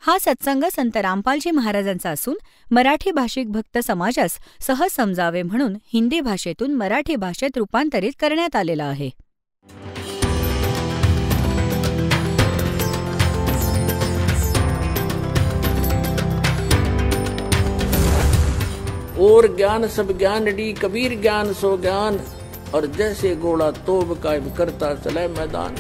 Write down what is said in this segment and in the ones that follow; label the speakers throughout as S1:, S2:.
S1: हा सत्संग संत रामपालजी महाराजांचा असून मराठी भाषिक भक्त समाजास सहज समजावे म्हणून हिंदी भाषेतून मराठी भाषेत रूपांतरित करण्यात आलेला आहे.
S2: और ज्ञान सब ज्ञान डी कबीर ज्ञान सो ज्ञान और जैसे घोड़ा तोब कायम करता चले मैदान.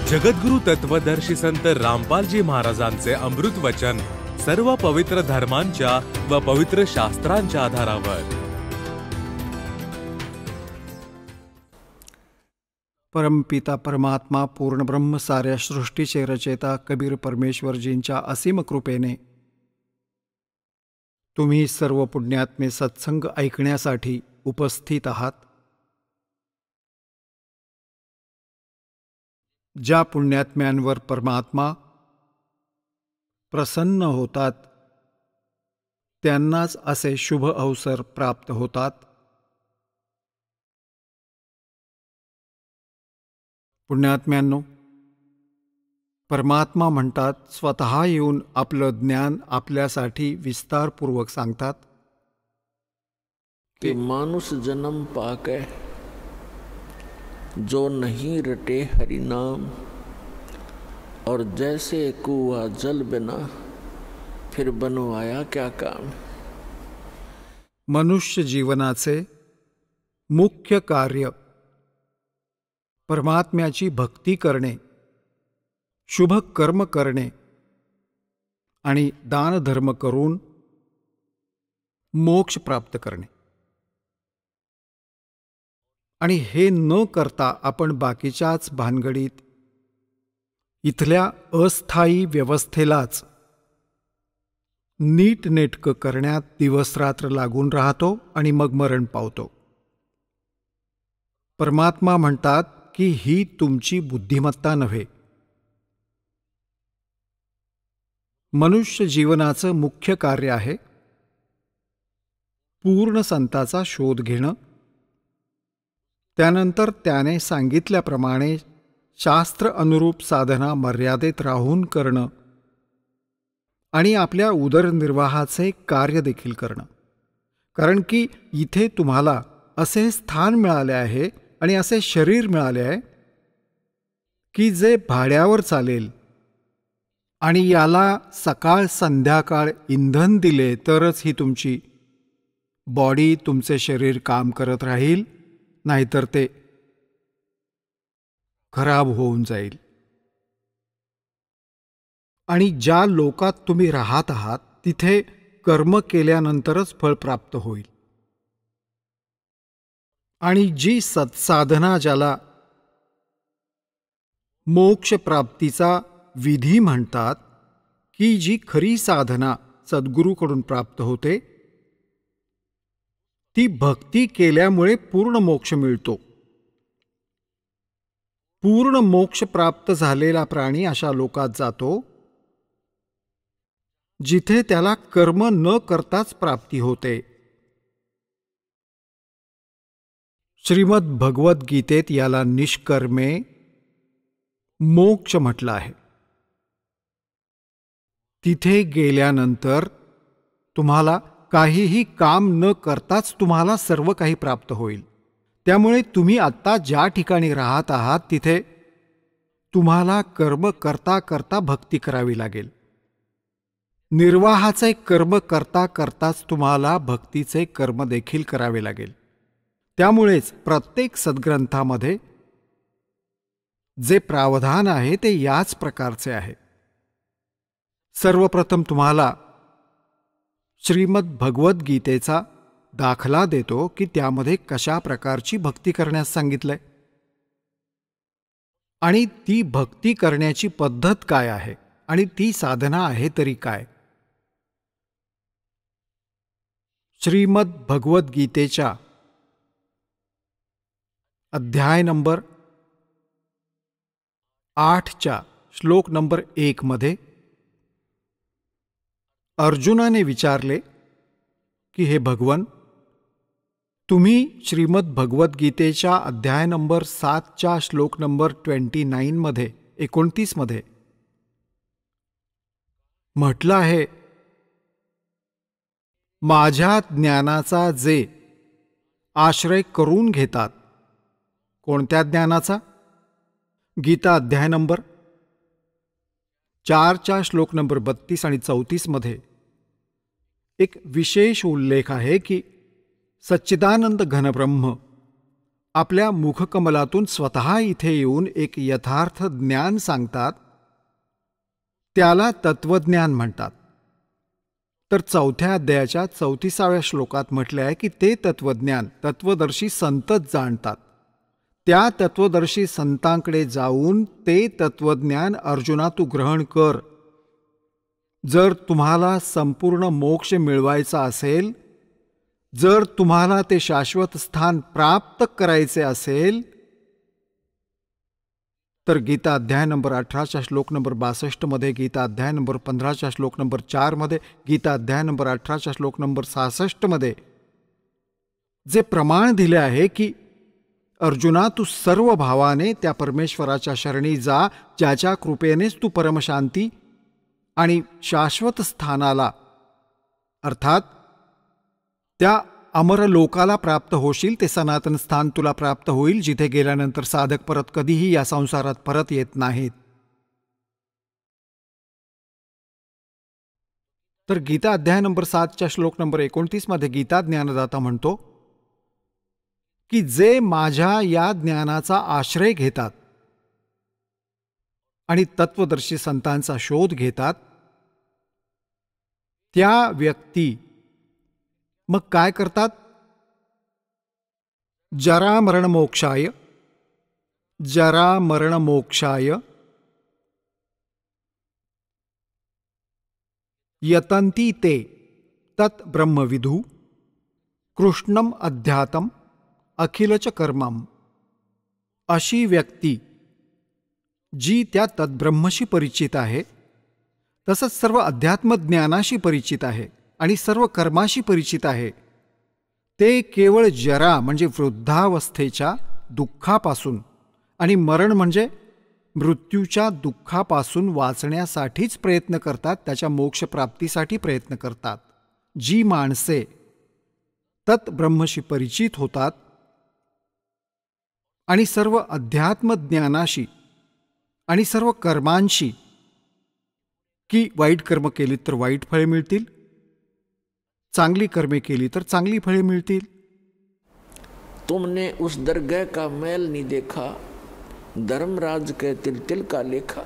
S3: जगद्गुरु तत्वदर्शी संत रामपालजी महाराजांचे अमृत वचन सर्व पवित्र धर्मांच्या व पवित्र शास्त्रांच्या आधारावर.
S4: परमपिता परमात्मा पूर्ण ब्रह्म साऱ्या सृष्टीचे रचेता कबीर परमेश्वरजींच्या असीम कृपेने तुम्ही सर्व पुण्यात्मे सत्संग ऐकण्यासाठी उपस्थित आहात. ज्या पुण्यात्म्यांवर परमात्मा प्रसन्न होतात त्यांनाच असे शुभ अवसर प्राप्त होतात. पुण्यात्म्यांनो, परमात्मा म्हणतात स्वतः येऊन आपलं ज्ञान आपल्यासाठी विस्तारपूर्वक सांगतात
S2: कि मानुष जन्म पाके जो नहीं रटे हरि नाम और जैसे कुआ जल बिना फिर बनवाया क्या काम.
S4: मनुष्य जीवनाचे मुख्य कार्य परमात्म्याची भक्ती करणे, शुभ कर्म करणे आणि दानधर्म करून मोक्ष प्राप्त करणे. आणि हे न करता आपण बाकीच्याच भानगडीत इथल्या अस्थायी व्यवस्थेलाच नीटनेटकं करण्यात दिवसरात्र लागून राहतो आणि मग मरण पावतो. परमात्मा म्हणतात की ही तुमची बुद्धिमत्ता नव्हे. मनुष्य जीवनाचं मुख्य कार्य आहे पूर्ण संताचा शोध घेणं, त्यानंतर त्याने सांगितल्याप्रमाणे शास्त्र अनुरूप साधना मर्यादेत राहून करणं आणि आपल्या उदरनिर्वाहाचे कार्य देखील करणं. कारण की इथे तुम्हाला असे स्थान मिळाले आहे आणि असे शरीर मिळाले आहे की जे भाड्यावर चालेल आणि याला सकाळ संध्याकाळ इंधन दिले तरच ही तुमची बॉडी, तुमचे शरीर काम करत राहील, नाहीतर ते खराब होऊन जाईल. आणि ज्या लोकात तुम्ही राहत आहात तिथे कर्म केल्यानंतरच फळ प्राप्त होईल. आणि जी सत्साधना ज्याला मोक्ष प्राप्तीचा विधी म्हणतात, की जी खरी साधना सद्गुरूकडून प्राप्त होते, ती भक्ती केल्यामुळे पूर्ण मोक्ष मिळतो. पूर्ण मोक्ष प्राप्त झालेला प्राणी अशा लोकात जातो जिथे त्याला कर्म न करताच प्राप्ती होते. श्रीमद भगवद्गीतेत याला निष्कर्मे मोक्ष म्हटलं आहे. तिथे गेल्यानंतर तुम्हाला काहीही काम न करताच तुम्हाला सर्व काही प्राप्त होईल. त्यामुळे तुम्ही आत्ता ज्या ठिकाणी राहत आहात तिथे तुम्हाला कर्म करता करता भक्ती करावी लागेल. निर्वाहाचे कर्म करता करताच तुम्हाला भक्तीचे कर्म देखील करावे लागेल. त्यामुळेच प्रत्येक सद्ग्रंथामध्ये जे प्रावधान आहे ते याच प्रकारचे आहे. सर्वप्रथम तुम्हाला श्रीमद भगवद्गीतेचा दाखला देतो की त्यामध्ये कशा प्रकारची भक्ती करण्यास सांगितलंय आणि ती भक्ती करण्याची पद्धत काय आहे आणि ती साधना आहे तरी काय. श्रीमद भगवद्गीतेच्या अध्याय नंबर 8च्या श्लोक नंबर 1 मध्ये अर्जुनाने विचारले की हे भगवन, तुम्ही श्रीमद भगवद्गीतेच्या अध्याय नंबर 7च्या श्लोक नंबर 29 मध्ये 29 मध्ये म्हटलं आहे, माझ्या ज्ञानाचा जे आश्रय करून घेतात. कोणत्या ज्ञानाचा? गीता अध्याय नंबर 4च्या श्लोक नंबर 32 आणि 34 मध्ये एक विशेष उल्लेख आहे की सच्चिदानंद घनब्रह्म आपल्या मुखकमलातून स्वतः इथे येऊन एक यथार्थ ज्ञान सांगतात. त्याला तत्वज्ञान म्हणतात. तर 4थ्या अध्यायाच्या 34व्या श्लोकात म्हटले आहे की ते तत्वज्ञान तत्वदर्शी संतच जाणतात. त्या तत्वदर्शी संतांकडे जाऊन ते तत्वज्ञान अर्जुना तू ग्रहण कर. जर तुम्हाला संपूर्ण मोक्ष मिळवायचा असेल, जर तुम्हाला ते शाश्वत स्थान प्राप्त करायचे असेल, तर गीता अध्याय नंबर 18च्या श्लोक नंबर 62 मध्ये, गीता अध्याय नंबर 15च्या श्लोक नंबर 4 मध्ये, गीता अध्याय नंबर 18च्या श्लोक नंबर 66 मध्ये जे प्रमाण दिले आहे की अर्जुना तू सर्व भावाने त्या परमेश्वराच्या शरणी जा, ज्याच्या कृपेनेच तू परमशांती आणि शाश्वत स्थानाला अर्थात त्या अमरलोकाला प्राप्त होशील. ते सनातन स्थान तुला प्राप्त होईल, जिथे गेल्यानंतर साधक परत कधीही या संसारात परत येत नाहीत. तर गीता अध्याय नंबर 7च्या श्लोक नंबर 29 मध्ये गीता ज्ञानदाता म्हणतो की जे माझ्या या ज्ञानाचा आश्रय घेतात आणि तत्वदर्शी संतांचा शोध घेतात, त्या व्यक्ती मग काय करतात? जरा मरण मोक्षाय, जरा मरण मोक्षाय यतन्ति ते तत् ब्रह्मविदु कृष्णम अध्यात्म अखिलच कर्मम. अशी व्यक्ती जी त्या तद्ब्रह्मशी परिचित आहे, तसंच सर्व अध्यात्मज्ञानाशी परिचित आहे आणि सर्व कर्माशी परिचित आहे, ते केवळ जरा म्हणजे वृद्धावस्थेच्या दुःखापासून आणि मरण म्हणजे मृत्यूच्या दुःखापासून वाचण्यासाठीच प्रयत्न करतात, त्याच्या मोक्षप्राप्तीसाठी प्रयत्न करतात. जी माणसे तत्ब्रह्मशी परिचित होतात आणि सर्व अध्यात्मज्ञानाशी आणि सर्व कर्मांशी, की वाईट कर्म केली तर वाईट फळे मिळतील, चांगली कर्मे केली तर चांगली फळे मिळतील.
S2: तुमने उस दरगाह का मैल नहीं देखा, धर्मराज के तिल तिल का लेखा.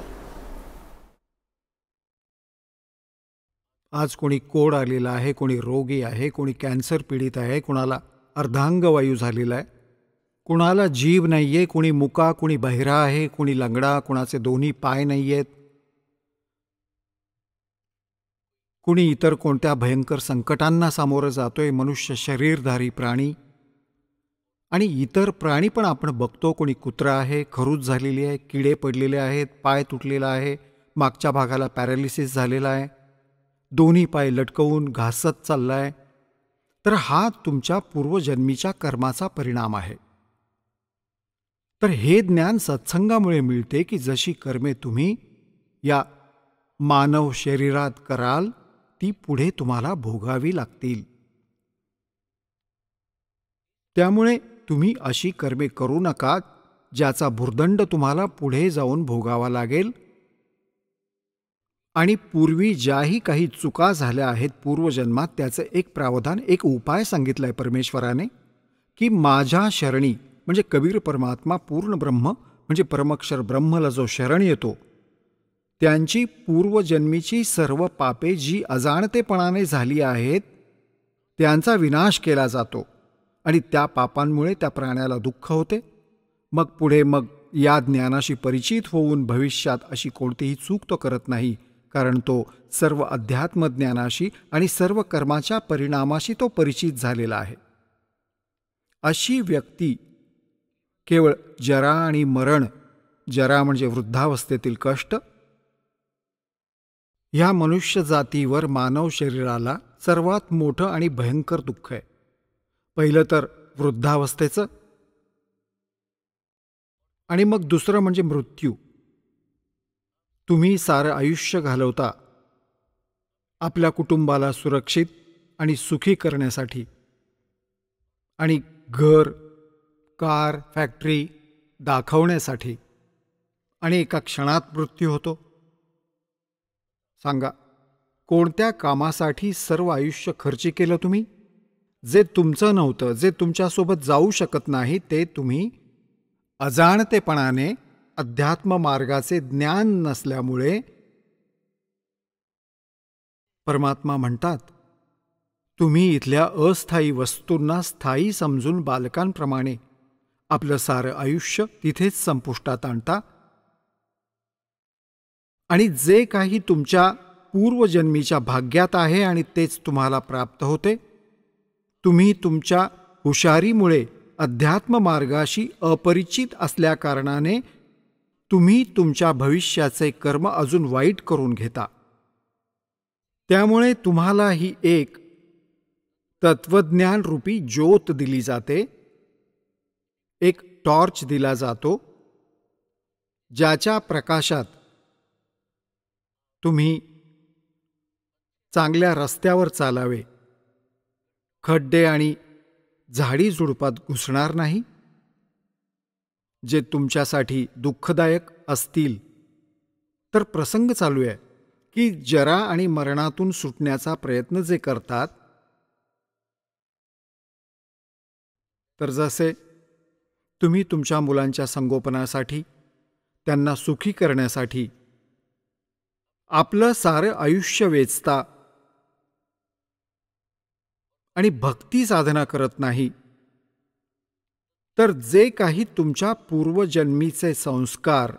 S4: आज कोणी कोड आलेला आहे, कोणी रोगी आहे, कोणी कॅन्सर पीडित आहे, कोणाला अर्धांगवायू झालेला आहे, कुणाला जीभ नाहीये, कुणी मुका, कुणी बहिरा आहे, कुणी लंगडा, कुणाचे दोन्ही पाय नाहीयेत, कुणी इतर कोणत्या भयंकर संकटांना सामोरं जातोय. मनुष्य शरीरधारी प्राणी आणि इतर प्राणी पण आपण बघतो. कोणी कुत्रा आहे, खरूज झालेली आहे, किडे पडलेले आहेत, पाय तुटलेला आहे, मागच्या भागाला पॅरालिसिस झालेला आहे, दोन्ही पाय लटकवून घासत चाललाय. तर हा तुमच्या पूर्वजन्मीच्या कर्माचा परिणाम आहे. तर हे ज्ञान सत्संगामुळे मिळते की जशी कर्मे तुम्ही या मानव शरीरात कराल, ती पुढे तुम्हाला भोगावी लागतील. त्यामुळे तुम्ही अशी कर्मे करू नका ज्याचा भुर्दंड तुम्हाला पुढे जाऊन भोगावा लागेल. आणि पूर्वी ज्याही काही चुका झाल्या आहेत पूर्वजन्मात, त्याचे एक प्रावधान, एक उपाय सांगितलाय परमेश्वराने की माझ्या शरणी म्हणजे कबीर परमात्मा पूर्ण ब्रह्म म्हणजे परमक्षर ब्रह्मला जो शरण येतो, त्यांची पूर्वजन्मीची सर्व पापे जी अजाणतेपणाने झाली आहेत त्यांचा विनाश केला जातो आणि त्या पापांमुळे त्या प्राण्याला दुःख होते. मग पुढे या ज्ञानाशी परिचित होऊन भविष्यात अशी कोणतीही चूक तो करत नाही, कारण तो सर्व अध्यात्मज्ञानाशी आणि सर्व कर्माच्या परिणामाशी तो परिचित झालेला आहे. अशी व्यक्ती केवळ जरा आणि मरण, जरा म्हणजे वृद्धावस्थेतील कष्ट, ह्या मनुष्य जातीवर मानव शरीराला सर्वात मोठं आणि भयंकर दुःख आहे. पहिलं तर वृद्धावस्थेचं आणि मग दुसरं म्हणजे मृत्यू. तुम्ही सारं आयुष्य घालवता आपल्या कुटुंबाला सुरक्षित आणि सुखी करण्यासाठी, आणि घर, कार, फॅक्टरी दाखवण्यासाठी, आणि एका क्षणात मृत्यू होतो. सांगा, कोणत्या कामासाठी सर्व आयुष्य खर्ची केलं तुम्ही? जे तुमचं नव्हतं, जे तुमच्यासोबत जाऊ शकत नाही, ते तुम्ही अजाणतेपणाने, अध्यात्म मार्गाचे ज्ञान नसल्यामुळे. परमात्मा म्हणतात, तुम्ही इथल्या अस्थायी वस्तूंना स्थायी समजून बालकांप्रमाणे आपलं सारं आयुष्य तिथेच संपुष्टात आणता, आणि जे काही तुमच्या पूर्वजन्मीच्या भाग्यात आहे आणि तेच तुम्हाला प्राप्त होते. तुम्ही तुमच्या हुशारीमुळे अध्यात्म मार्गाशी अपरिचित असल्याकारणाने तुम्ही तुमच्या भविष्याचे कर्म अजून वाईट करून घेता. त्यामुळे तुम्हाला ही एक तत्वज्ञान रूपी ज्योत दिली जाते, एक टॉर्च दिला जातो, ज्याच्या प्रकाशात तुम्ही चांगल्या रस्त्यावर चालावे, खड्डे आणि झाडी झुडपात घुसणार नाही, जे तुमच्यासाठी दुःखदायक असतील. तर प्रसंग चालू आहे की जरा आणि मरणातून सुटण्याचा प्रयत्न जे करतात, तर जसे तुम्ही तुमच्या मुलांच्या संगोपनासाठी, त्यांना सुखी करण्यासाठी आपलं सारं आयुष्य वेचता आणि भक्ती साधना करत नाही, तर जे काही तुमच्या पूर्वजन्मीचे संस्कार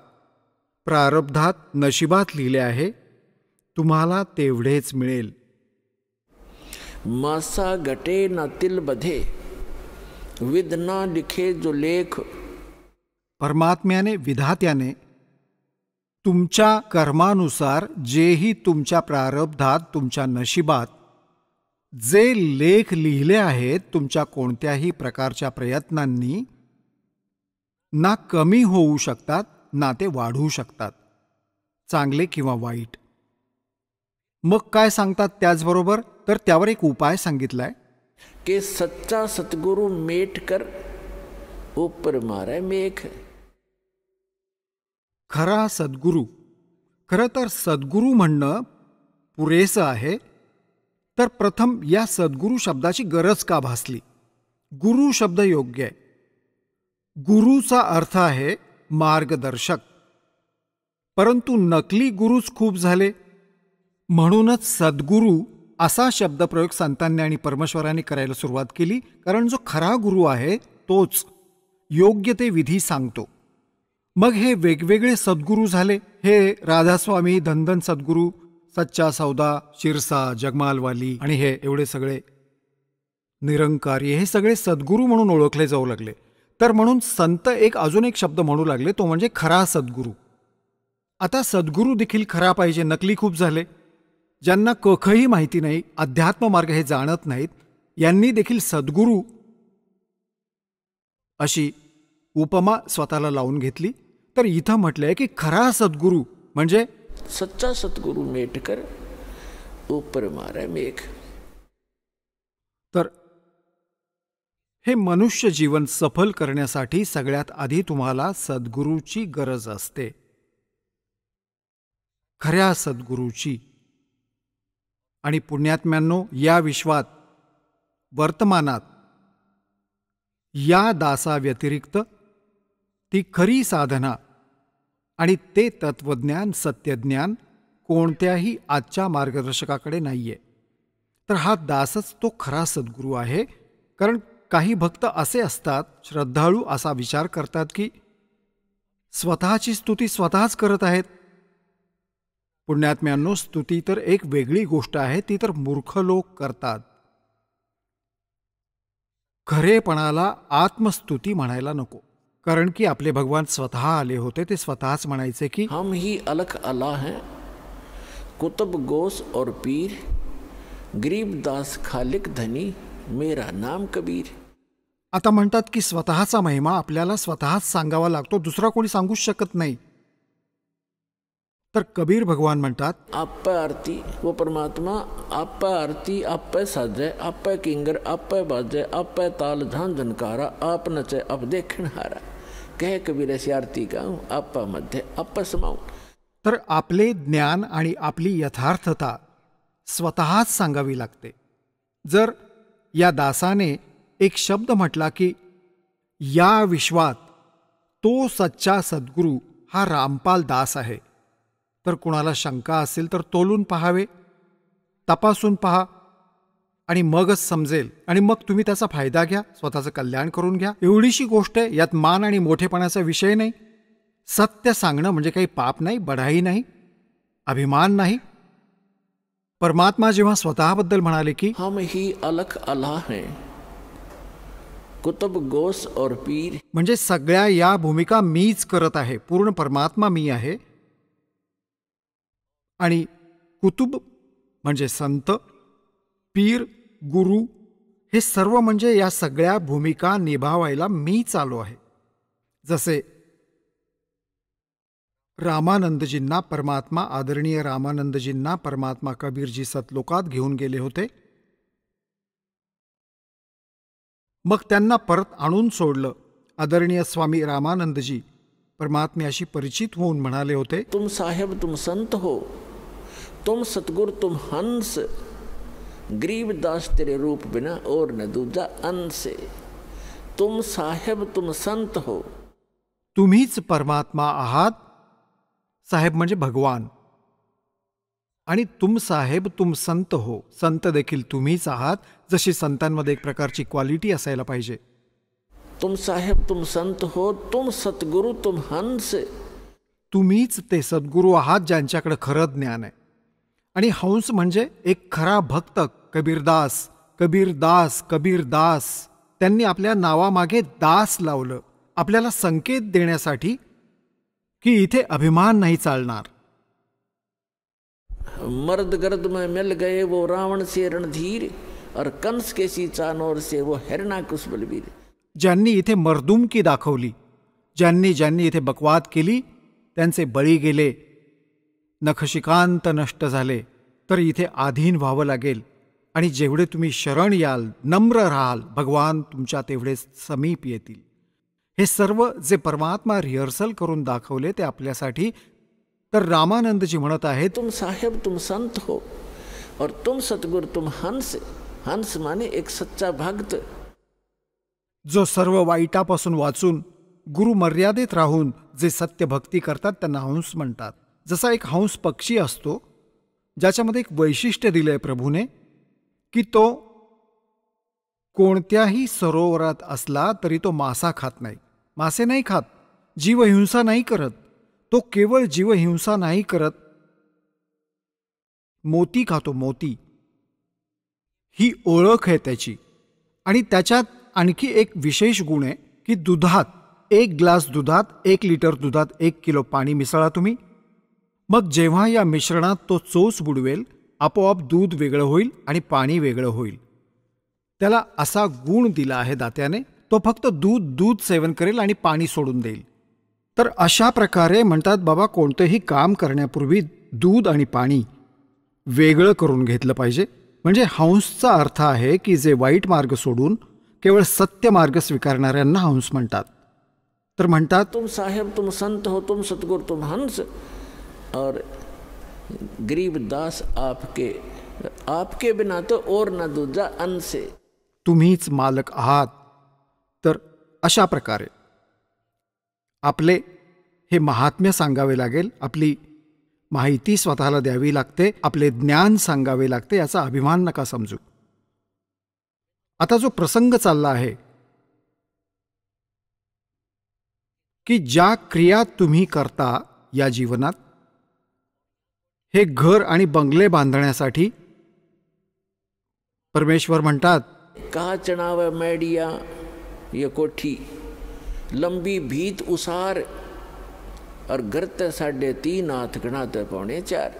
S4: प्रारब्धात, नशिबात लिहिले आहे, तुम्हाला तेवढेच मिळेल.
S2: मासा गटे ना तिल बधे, विद ना लिखे जो लेख.
S4: परमात्म्याने, विधात्याने तुमच्या कर्मानुसार जेही तुमच्या प्रारब्धात, तुमच्या नशिबात जे लेख लिहिले आहेत, तुमच्या कोणत्याही प्रकारच्या प्रयत्नांनी ना कमी होऊ शकतात, ना ते वाढू शकतात, चांगले किंवा वाईट. मग काय सांगतात त्याचबरोबर? तर त्यावर एक उपाय सांगितलाय
S2: कि सच्चा सतगुरु मेट कर ऊपर मारे मेघ.
S4: खरा सद्गुरू. खरं तर सद्गुरू म्हणणं पुरेसं आहे. तर प्रथम या सद्गुरू शब्दाची गरज का भासली? गुरु शब्द योग्य आहे. गुरुचा अर्थ आहे मार्गदर्शक, परंतु नकली गुरुच खूप झाले. म्हणूनच सद्गुरू असा शब्दप्रयोग संतांनी आणि परमेश्वरांनी करायला सुरुवात केली, कारण जो खरा गुरु आहे तोच योग्य ते विधी सांगतो. मग हे वेगवेगळे सद्गुरू झाले. हे राधास्वामी, धनधन सद्गुरू, सच्चा सौदा, शिरसा, जगमालवाली आणि हे एवढे सगळे निरंकारी, हे सगळे सद्गुरू म्हणून ओळखले जाऊ लागले. तर म्हणून संत अजून एक शब्द म्हणू लागले, तो म्हणजे खरा सद्गुरू. आता सद्गुरू देखील खरा पाहिजे. नकली खूप झाले. ज्यांना कखही माहिती नाही, अध्यात्म मार्ग हे जाणत नाहीत, यांनी देखील सद्गुरू अशी उपमा स्वतःला लावून घेतली. तर इथं म्हटलंय की खरा सद्गुरू म्हणजे
S2: सच्चा सतगुरु मेट कर ऊपर मारे मेघ.
S4: तर हे मनुष्य जीवन सफल करण्यासाठी सगळ्यात आधी तुम्हाला सद्गुरूची गरज असते, खऱ्या सद्गुरूची. आणि पुण्यात्म्यांनो, या विश्वात, वर्तमानात या दासाव्यतिरिक्त ती खरी साधना आणि ते तत्वज्ञान, सत्यज्ञान कोणत्याही आजच्या मार्गदर्शकाकडे नाहीये. तर हा दासच तो खरा सद्गुरू आहे. कारण काही भक्त असे असतात, श्रद्धाळू असा विचार करतात की स्वतःची स्तुती स्वतःच करत आहेत. पुण्यात्म्यांनो, स्तुती तर एक वेगळी गोष्ट आहे, ती तर मूर्ख लोक करतात. खरेपणाला आत्मस्तुती म्हणायला नको. कारण की आपले भगवान स्वतः आले होते, ते स्वतःच म्हणायचे की
S2: हम ही अलख अल्लाह हैं, कुतुब गोस और पीर, गरीबदास खालिक धनी, मेरा नाम कबीर.
S4: आता म्हणतात की स्वतःचा महिमा आपल्याला स्वतःच सांगावा लागतो, दुसरा कोणी सांगूच शकत नाही. तर कबीर भगवान म्हणतात,
S2: आप आरती वो परमात्मा आप आरती आप साजे आप किंगर आप बाजे आप ताल झां झनकारा आप नचे अब देखण हारा कह कबीर ऐसी आरती गाऊं आप मध्य आप समाऊं.
S4: तर आपले ज्ञान आणि आपली यथार्थता स्वतःच सांगावी लागते. जर या दासाने एक शब्द म्हटला की या विश्वात तो सच्चा सद्गुरू हा रामपाल दास आहे, तर कुणाला शंका असेल तर तोलून पहावे, तपासून पहा आणि मगच समजेल. आणि मग तुम्ही त्याचा फायदा घ्या, स्वतःचं कल्याण करून घ्या. एवढीशी गोष्ट आहे, यात मान आणि मोठेपणाचा विषय नाही. सत्य सांगणं म्हणजे काही पाप नाही, बढाई नाही, अभिमान नाही. परमात्मा जेव्हा स्वतःबद्दल म्हणाले की
S2: हम ही अलख अल्लाह हैं कुतुब गोस और पीर,
S4: म्हणजे सगळ्या या भूमिका मीच करत आहे, पूर्ण परमात्मा मी आहे. आणि कुतुब म्हणजे संत, पीर, गुरु हे सर्व म्हणजे या सगळ्या भूमिका निभावायला मी चालू आहे. जसे रामानंदजींना परमात्मा, आदरणीय रामानंदजींना परमात्मा कबीरजी सतलोकात घेऊन गेले होते, मग त्यांना परत आणून सोडलं. आदरणीय स्वामी रामानंदजी परमात्म्याशी परिचित होऊन म्हणाले होते,
S2: तुम साहेब तुम संत हो, तुम सतगुर तुम हंस, गरीबदास तेरे रूप बिना और न दूजा अंश. तुम साहेब तुम संत हो,
S4: तुम्हीच परमात्मा आहात. साहेब म्हणजे भगवान. आणि तुम साहेब तुम संत हो, संत देखील तुम्हीच आहात. जशी संतांमध्ये एक प्रकारची क्वालिटी असायला पाहिजे.
S2: तुम साहेब तुम संत हो, तुम सतगुरु तुम हंस.
S4: तुम्हीच ते सद्गुरू आहात ज्यांच्याकडे खरं ज्ञान आहे. आणि हंस म्हणजे एक खरा भक्त, कबीरदास. कबीरदास कबीरदास त्यांनी आपल्या नावामागे दास लावलं, आपल्याला संकेत देण्यासाठी की इथे अभिमान नाही चालणार.
S2: मर्द गर्द में मिल गए वो रावण से रणधीर और कंस के सी चानोर से वो हिरणाकुश बलवीर.
S4: ज्यांनी इथे मर्दुमकी दाखवली, ज्यांनी इथे बकवाद केली, त्यांचे बळी गेले, नखशिकांत नष्ट झाले. तर इथे आधीन व्हावं लागेल. आणि जेवढे तुम्ही शरण याल, नम्र राहाल, भगवान तुमच्या तेवढे समीप येतील. हे सर्व जे परमात्मा रिहर्सल करून दाखवले ते आपल्यासाठी. तर रामानंदजी म्हणत आहेत,
S2: तुम साहेब तुम संत हो और तुम सतगुरु तुम हंस. हंस माने एक सच्चा भक्त,
S4: जो सर्व वाईटापासून वाचून गुरु मर्यादेत राहून जे सत्य भक्ती करतात त्यांना हंस म्हणतात. जसा एक हंस पक्षी असतो ज्याच्यामध्ये एक वैशिष्ट्य दिलंय प्रभूने की तो कोणत्याही सरोवरात असला तरी तो मासा खात नाही, मासे नाही खात, जीवहिंसा नाही करत. तो केवळ जीवहिंसा नाही करत, मोती खातो, मोती. ही ओळख आहे त्याची. आणि त्याच्यात आणखी एक विशेष गुण आहे की दुधात, 1 ग्लास दुधात 1 लिटर दुधात 1 किलो पाणी मिसळा तुम्ही. मग जेव्हा या मिश्रणात तो चोच बुडवेल, आपोआप दूध वेगळं होईल आणि पाणी वेगळं होईल. त्याला असा गुण दिला आहे दात्याने. तो फक्त दूध सेवन करेल आणि पाणी सोडून देईल. तर अशा प्रकारे म्हणतात बाबा, कोणतेही काम करण्यापूर्वी दूध आणि पाणी वेगळं करून घेतलं पाहिजे. म्हणजे हंसचा अर्थ आहे की जे वाईट मार्ग सोडून केवळ सत्य मार्ग स्वीकारणाऱ्यांना हंस म्हणतात. तर म्हणतात,
S2: तुम साहेब तुम संत हो, तुम सतगुरु तुम हंस और गरीबदास आपके बिना तो और न दूजा अंश.
S4: तुम्हीच मालक आहात. तर अशा प्रकारे आपले हे महात्म्य सांगावे लागेल, आपली माहिती स्वतःला द्यावी लागते, आपले ज्ञान सांगावे लागते. याचा अभिमान नका समजू. आता जो प्रसंग चालला आहे की ज्या क्रिया तुम्ही करता या जीवनात, हे घर आणि बंगले बांधण्यासाठी परमेश्वर म्हणतात,
S2: कहा चढ़ावे मैडिया ये कोठी, लंबी भीत उसार और घरते 3.5 हात गणाते 4.25.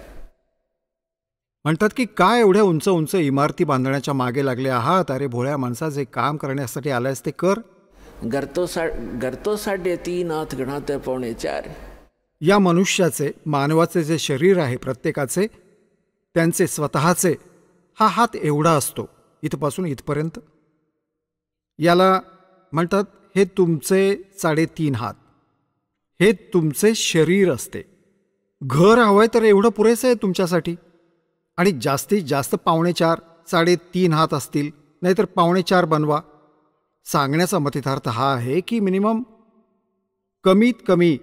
S4: म्हणतात की काय एवढ्या उंच उंच इमारती बांधण्याच्या मागे लागले आहात? अरे भोळ्या माणसा, जे काम करण्यासाठी आलायस ते कर.
S2: घर तो 3.5 हात गणाते 4.25.
S4: या मनुष्याचे, मानवाचे जे शरीर आहे प्रत्येकाचे, त्यांचे स्वतःचे हा हात एवढा असतो, इथपासून इथपर्यंत. याला म्हणतात हे तुमचे 3.5 हात, हे तुमचे शरीर असते. घर हवंय तर एवढं पुरेसं आहे तुमच्यासाठी. आणि जास्तीत जास्त 4.25 3.5 हात असतील, नाहीतर 4.25 बनवा. सांगण्याचा मतितार्थ हा आहे की मिनिमम कमीत कमी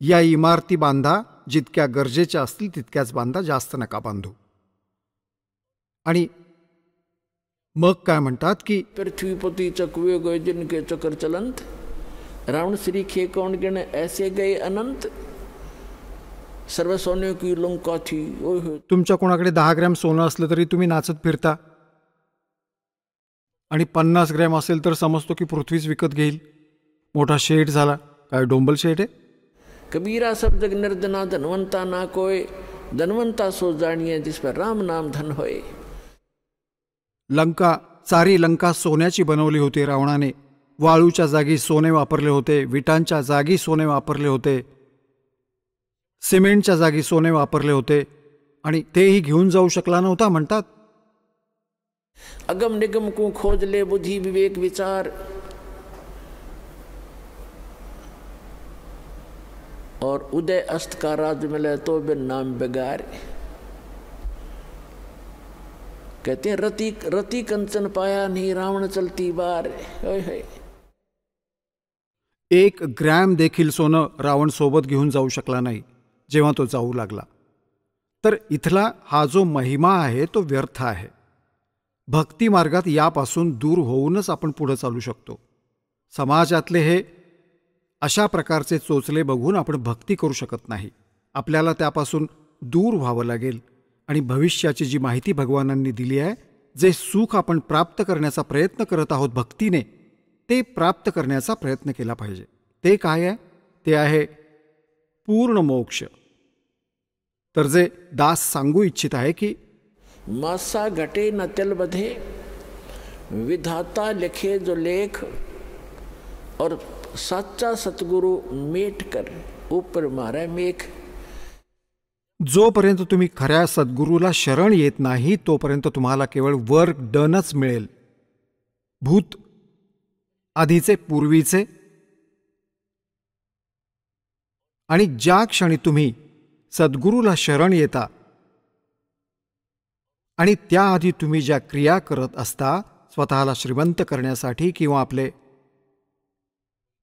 S4: या इमारती बांधा, जितक्या गरजेच्या असतील तितक्याच बांधा, जास्त नका बांधू. आणि मग काय म्हणतात की
S2: पृथ्वीपति चकवे गए जिनके चक्र चलंत, रावण श्री खे कौन गिने ऐसे गए अनंत, सर्व सोने की लंका थी.
S4: तुमच्या कोणाकडे 10 ग्रॅम सोनं असलं तरी तुम्ही नाचत फिरता, आणि 50 ग्रॅम असेल तर समजतो की पृथ्वीच विकत घेईल. मोठा शेठ झाला. काय डोंबल शेठ आहे?
S2: कबीरा सब जग निर्जना धनवंता ना कोय, धनवंता सो जानिए जिस पर राम नाम धन होय.
S4: लंका, सारी लंका सोन्याची बनवली होती रावणाने. वाळूच्या जागी सोने वापरले होते, विटांच्या जागी सोने वापरले होते, सिमेंटच्या जागी सोने वापरले होते, आणि तेही घेऊन जाऊ शकला नव्हता. म्हणतात
S2: अगम निगम को खोज ले बुद्धि विवेक विचार, और उदय अस्त का राज मिले तो बिन नाम बेगार. कहते हैं रति रति कंचन पाया नहीं रावण चलती बार.
S4: 1 ग्रॅम देखील सोनं रावण सोबत घेऊन जाऊ शकला नाही जेव्हा तो जाऊ लागला. तर इथला हा जो महिमा आहे तो व्यर्थ आहे. भक्ती मार्गात यापासून दूर होऊनच आपण पुढे चालू शकतो. समाजातले हे अशा प्रकारचे चोचले बघून आपण भक्ती करू शकत नाही. आपल्याला त्यापासून दूर व्हावं लागेल. आणि भविष्याची जी माहिती भगवानांनी दिली आहे, जे सुख आपण प्राप्त करण्याचा प्रयत्न करत आहोत भक्तीने, ते प्राप्त करण्याचा प्रयत्न केला पाहिजे. ते काय आहे? ते आहे पूर्ण मोक्ष. तर जे दास सांगू इच्छित आहे की
S2: मासा घटे न तिल बधे, विधाता लिखे जो लेख, और सच्चा सतगुरु मेट कर ऊपर मारे मेघ.
S4: जोपर्यंत तुम्ही खऱ्या सद्गुरूला शरण येत नाही तोपर्यंत तुम्हाला केवळ वर्क डनच मिळेल. भूत, आधीचे, पूर्वीचे. आणि ज्या क्षणी तुम्ही सद्गुरूला शरण येता आणि त्याआधी तुम्ही ज्या क्रिया करत असता स्वतःला श्रीमंत करण्यासाठी किंवा आपले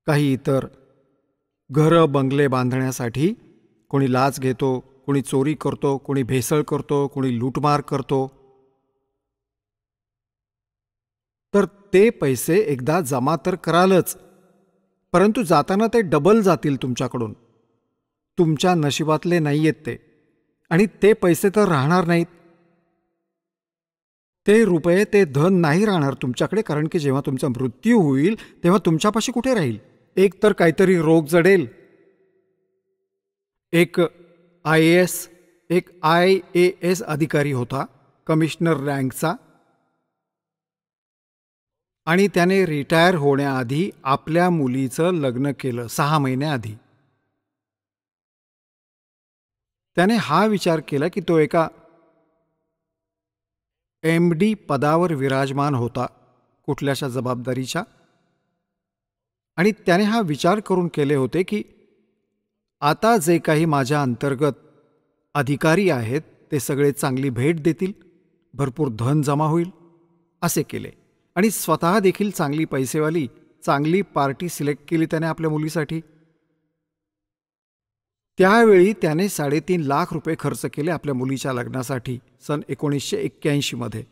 S4: काही इतर घरं बंगले बांधण्यासाठी, कोणी लाच घेतो, कोणी चोरी करतो, कोणी भेसळ करतो, कोणी लूटमार करतो, तर ते पैसे एकदा जमा तर करालच, परंतु जाताना ते डबल जातील तुमच्याकडून. तुमच्या नशिबातले नाही आहेत ते. आणि ते पैसे तर राहणार नाहीत. ते रुपये, ते धन नाही राहणार तुमच्याकडे, कारण की जेव्हा तुमचा मृत्यू होईल तेव्हा तुमच्यापाशी कुठे राहील? एक तर काहीतरी रोग जडेल, एक IAS, एक IAS अधिकारी होता, कमिशनर रँकचा, आणि त्याने रिटायर होण्याआधी आपल्या मुलीचं लग्न केलं 6 महिन्याआधी. त्याने हा विचार केला की तो एका MD पदावर विराजमान होता कुठल्याशा जबाबदारीच्या, आणि त्याने हा विचार करून केले होते की आता जे काही माझ्या अंतर्गत अधिकारी आहेत ते सगळे चांगली भेट देतील, भरपूर धन जमा होईल, असे केले. आणि स्वतः देखील चांगली पैसेवाली, चांगली पार्टी सिलेक्ट केली त्याने आपल्या मुलीसाठी. त्यावेळी त्याने 3.5 लाख रुपये खर्च केले आपल्या मुलीच्या लग्नासाठी सन 1981 मध्ये.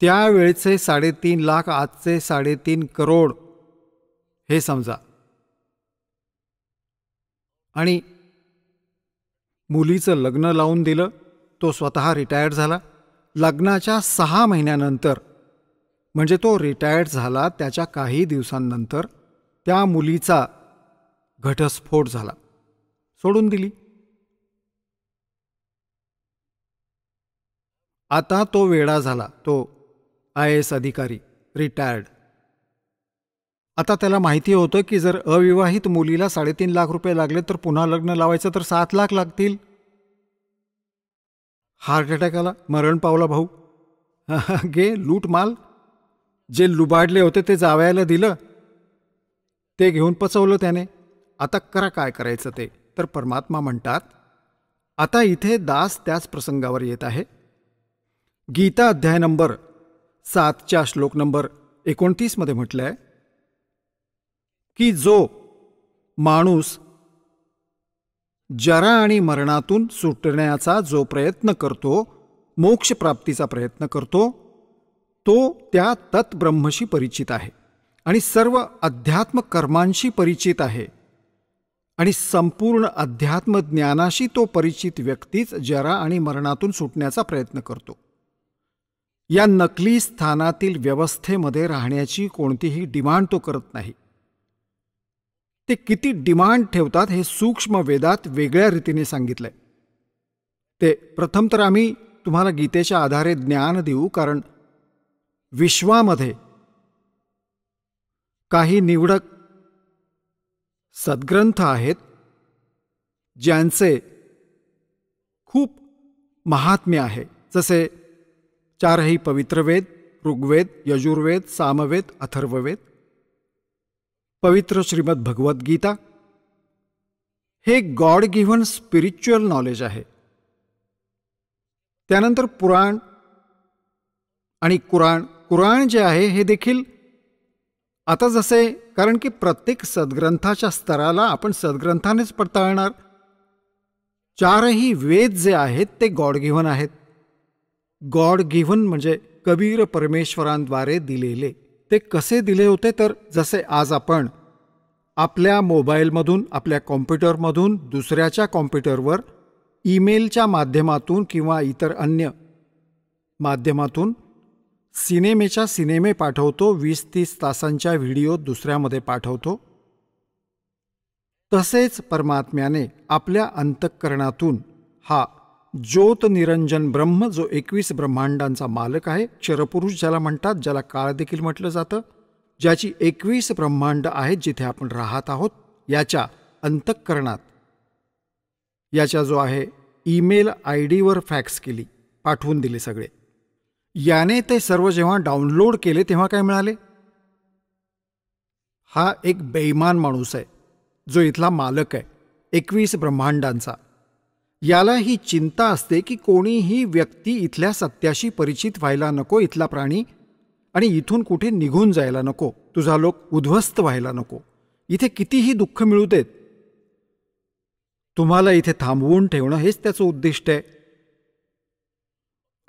S4: त्यावेळेचे 3.5 लाख आजचे 3.5 करोड हे समजा. आणि मुलीचं लग्न लावून दिलं. तो स्वतः रिटायर्ड झाला. लग्नाच्या 6 महिन्यानंतर, म्हणजे तो रिटायर्ड झाला त्याच्या काही दिवसांनंतर, त्या मुलीचा घटस्फोट झाला, सोडून दिली. आता तो वेडा झाला, तो IAS अधिकारी रिटायर्ड. आता त्याला माहिती होतं की जर अविवाहित मुलीला 3.5 लाख रुपये लागले तर पुन्हा लग्न लावायचं तर 7 लाख लागतील. हार्ट अटॅक आला, मरण पावला भाऊ. गे लूट माल. जे लुबाडले होते ते जावयाला दिलं, ते घेऊन पचवलं त्याने. आता करा काय करायचं ते. तर परमात्मा म्हणतात, आता इथे दास त्याच प्रसंगावर येत आहे. गीता अध्याय नंबर 7 श्लोक नंबर 29 मध्ये म्हटलंय की जो माणूस जरा आणि मरणातून सुटण्याचा जो प्रयत्न करतो, मोक्ष प्राप्तीचा प्रयत्न करतो, तो त्या तत्ब्रह्मशी परिचित आहे आणि सर्व अध्यात्म कर्मांशी परिचित आहे. आणि संपूर्ण अध्यात्म ज्ञानाशी तो परिचित व्यक्तीच जरा आणि मरणातून सुटण्याचा प्रयत्न करतो. या नकली स्थानातील व्यवस्थेमध्ये राहण्याची कोणतीही डिमांड तो करत नाही. ते किती डिमांड ठेवतात हे सूक्ष्म वेदात वेगळ्या रीतीने सांगितलंय. ते प्रथम तर आम्ही तुम्हाला गीतेच्या आधारे ज्ञान देऊ, कारण विश्वामध्ये काही निवडक सद्ग्रंथ आहेत ज्यांचे खूप महात्म्य आहे. जसे 4 पवित्र वेद, ऋग्वेद, यजुर्वेद, सामवेद, अथर्ववेद, पवित्र श्रीमद भगवद्गीता. हे गॉड गिव्हन स्पिरिच्युअल नॉलेज आहे. त्यानंतर पुराण आणि कुराण जे आहे हे देखील आता जसे, कारण की प्रत्येक सद्ग्रंथाच्या स्तराला आपण सद्ग्रंथानेच पडताळणार. 4 वेद जे आहेत ते गॉड गिव्हन आहेत. गॉड गिव्हन म्हणजे कबीर परमेश्वरांद्वारे दिलेले. ते कसे दिले होते तर जसे आज आपण आपल्या मोबाईलमधून, आपल्या कॉम्प्युटरमधून दुसऱ्याच्या कॉम्प्युटरवर ईमेलच्या माध्यमातून किंवा इतर अन्य माध्यमातून सिनेमे पाठवतो, 20-30 तासांच्या व्हिडिओ दुसऱ्यामध्ये पाठवतो, तसेच परमात्म्याने आपल्या अंतःकरणातून हा ज्योत निरंजन ब्रह्म, जो 21 ब्रह्मांडांचा मालक आहे, क्षरपुरुष ज्याला म्हणतात, ज्याला काळ देखील म्हटलं जातं, ज्याची 21 ब्रह्मांड आहेत जिथे आपण राहत आहोत, याच्या अंतःकरणात याच्या जो आहे ईमेल ID वर फॅक्स केली, पाठवून दिले सगळे. याने ते सर्व जेव्हा डाउनलोड केले तेव्हा काय मिळाले? हा एक बेईमान माणूस आहे जो इथला मालक आहे 21 ब्रह्मांडांचा. याला ही चिंता असते की कोणीही व्यक्ती इथल्या सत्याशी परिचित व्हायला नको, इथला प्राणी, आणि इथून कुठे निघून जायला नको, तुझा लोक उद्ध्वस्त व्हायला नको, इथे कितीही दुःख मिळू देत, तुम्हाला इथे थांबवून ठेवणं हेच त्याचं उद्दिष्ट आहे.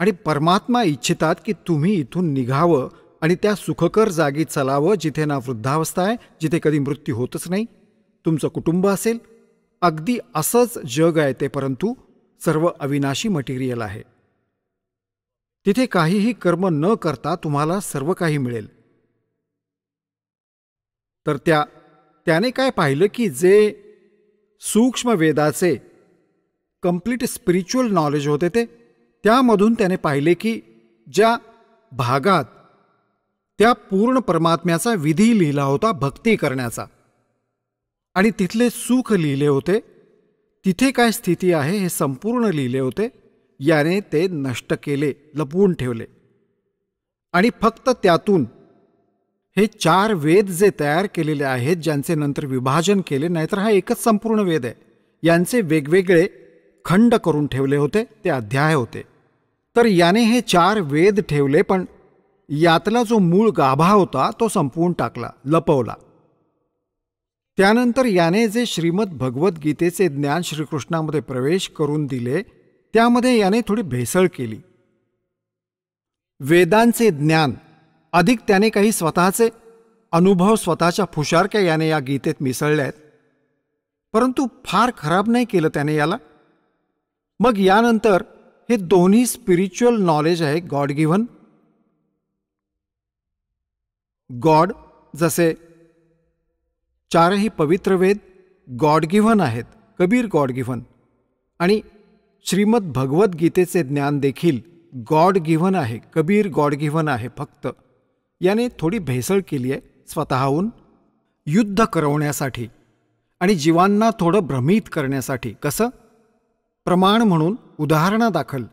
S4: आणि परमात्मा इच्छितात की तुम्ही इथून निघावं आणि त्या सुखकर जागी चलावं जिथे ना वृद्धावस्था आहे, जिथे कधी मृत्यू होतच नाही, तुमचं कुटुंब असेल. अगदी असंच जग आहे ते, परंतु सर्व अविनाशी मटेरियल आहे. तिथे काहीही कर्म न करता तुम्हाला सर्व काही मिळेल. तर त्याने काय पाहिलं की जे सूक्ष्म वेदाचे कंप्लीट स्पिरिच्युअल नॉलेज होते त्यामधून त्याने पाहिले की ज्या भागात त्या पूर्ण परमात्म्याचा विधी लिहिला होता भक्ती करण्याचा, आणि तिथले सुख लिहिले होते, तिथे काय स्थिती आहे हे संपूर्ण लिहिले होते. याने ते नष्ट केले, लपवून ठेवले, आणि फक्त त्यातून हे 4 वेद जे तयार केलेले आहेत, ज्यांचे नंतर विभाजन केले, नाहीतर हा एकच संपूर्ण वेद आहे, यांचे वेगवेगळे खंड करून ठेवले होते, ते अध्याय होते. तर याने हे 4 वेद ठेवले, पण यातला जो मूळ गाभा होता तो संपवून टाकला, लपवला. त्यानंतर याने जे श्रीमद भगवद्गीतेचे ज्ञान श्रीकृष्णामध्ये प्रवेश करून दिले, त्यामध्ये याने थोडी भेसळ केली. वेदांचे ज्ञान अधिक त्याने काही स्वतःचे अनुभव, स्वतःच्या फुशारक्या याने या गीतेत मिसळल्या आहेत, परंतु फार खराब नाही केलं त्याने याला. मग यानंतर हे दोन्ही स्पिरिच्युअल नॉलेज आहे, गॉड गिव्हन. गॉड जसे 4 पवित्र वेद गॉड गिव्हन आहेत, कबीर गॉड गिव्हन, आणि श्रीमद भगवद्गीतेचे ज्ञान देखील गॉड गिव्हन आहे, कबीर गॉड गिव्हन आहे. फक्त याने थोडी भेसळ केली आहे स्वतःहून, युद्ध करवण्यासाठी आणि जीवांना थोडं भ्रमित करण्यासाठी. कसं? प्रमाण म्हणून उदाहरणादाखल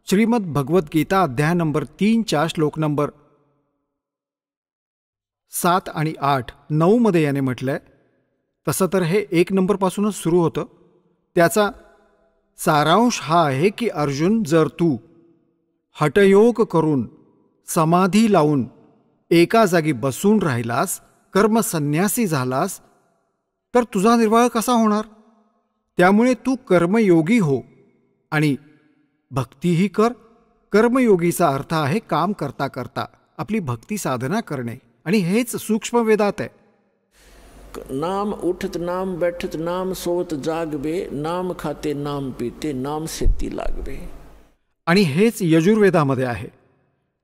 S4: श्रीमद भगवद्गीता अध्याय नंबर 3 श्लोक नंबर 7 आणि 8, 9 मध्ये याने म्हटलंय. तसं तर हे 1 नंबरपासूनच सुरू होतं. त्याचा सारांश हा आहे की अर्जुन, जर तू हठयोग करून समाधी लावून एका जागी बसून राहिलास, कर्मसन्यासी झालास, तर तुझा निर्वाह कसा होणार? त्यामुळे तू कर्मयोगी हो आणि भक्तीही कर. कर्मयोगीचा अर्थ आहे काम करता करता आपली भक्ती साधना करणे, आणि हेच सूक्ष्म वेदात आहे.
S2: नाम उठत नाम बैठत नाम सोवत जागबे, नाम खाते नाम पीते नाम सेती लागबे.
S4: आणि हेच यजुर्वेदामध्ये आहे.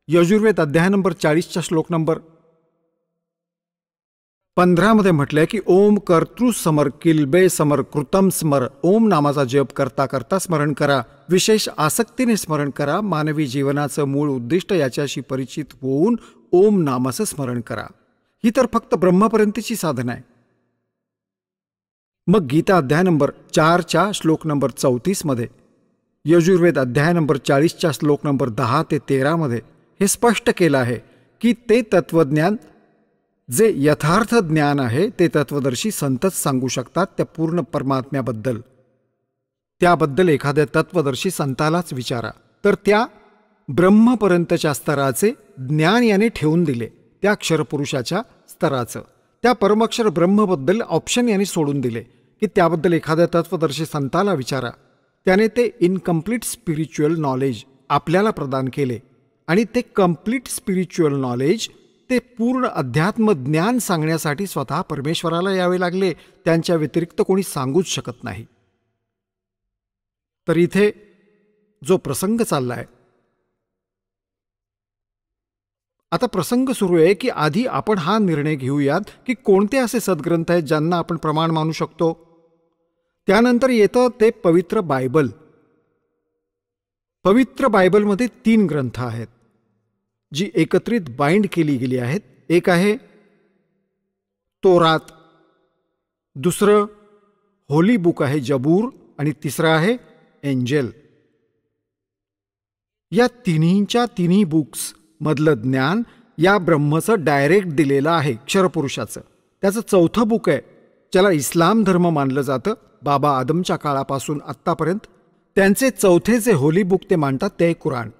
S4: यजुर्वेद अध्याय नंबर 40 श्लोक नंबर 15 मध्ये म्हटलंय की ओम कर्तृ समर किल्बे समर कृतम स्मर. ओम नामाचा जप करता करता स्मरण करा, विशेष आसक्तीने स्मरण करा. मानवी जीवनाचं मूळ उद्दिष्ट याच्याशी परिचित होऊन ओम नामाचं स्मरण करा. ही तर फक्त ब्रह्मपर्यंतची साधना आहे. मग गीता अध्याय नंबर 4 श्लोक नंबर 34 मध्ये, यजुर्वेद अध्याय नंबर 40 श्लोक नंबर 10 ते 13 मध्ये हे स्पष्ट केलं आहे की ते तत्वज्ञान जे यथार्थ ज्ञान आहे ते तत्वदर्शी संतच सांगू शकतात त्या पूर्ण परमात्म्याबद्दल. त्याबद्दल एखाद्या तत्वदर्शी संतालाच विचारा. तर त्या ब्रह्मपर्यंतच्या स्तराचे ज्ञान याने ठेवून दिले, त्या अक्षरपुरुषाच्या स्तराचं. त्या परमाक्षर ब्रह्मबद्दल ऑप्शन याने सोडून दिले की त्याबद्दल एखाद्या तत्वदर्शी संताला विचारा. त्याने ते इनकम्प्लीट स्पिरिच्युअल नॉलेज आपल्याला प्रदान केले, आणि ते कम्प्लीट स्पिरिच्युअल नॉलेज, ते पूर्ण अध्यात्म ज्ञान सांगण्यासाठी स्वतः परमेश्वराला यावे लागले. त्यांच्या व्यतिरिक्त कोणी सांगूच शकत नाही. तर इथे जो प्रसंग चाललाय, आता प्रसंग सुरू आहे की आधी आपण हा निर्णय घेऊयात की कोणते असे सद्ग्रंथ आहेत ज्यांना आपण प्रमाण मानू शकतो. त्यानंतर येतं ते पवित्र बायबल. पवित्र बायबलमध्ये 3 ग्रंथ आहेत जी एकत्रित बाइंड केली गेली आहेत. एक आहे तोरात, दुसरं होली बुक आहे जबूर, आणि तिसरं आहे एंजेल. या तिन्हींच्या तिन्ही बुक्स मधलं ज्ञान या ब्रह्मचं डायरेक्ट दिलेलं आहे, क्षरपुरुषाचं. त्याचं 4थं बुक आहे ज्याला इस्लाम धर्म मानलं जातं. बाबा आदमच्या काळापासून आत्तापर्यंत त्यांचे 4थे जे होली बुक ते मांडतात ते कुराण.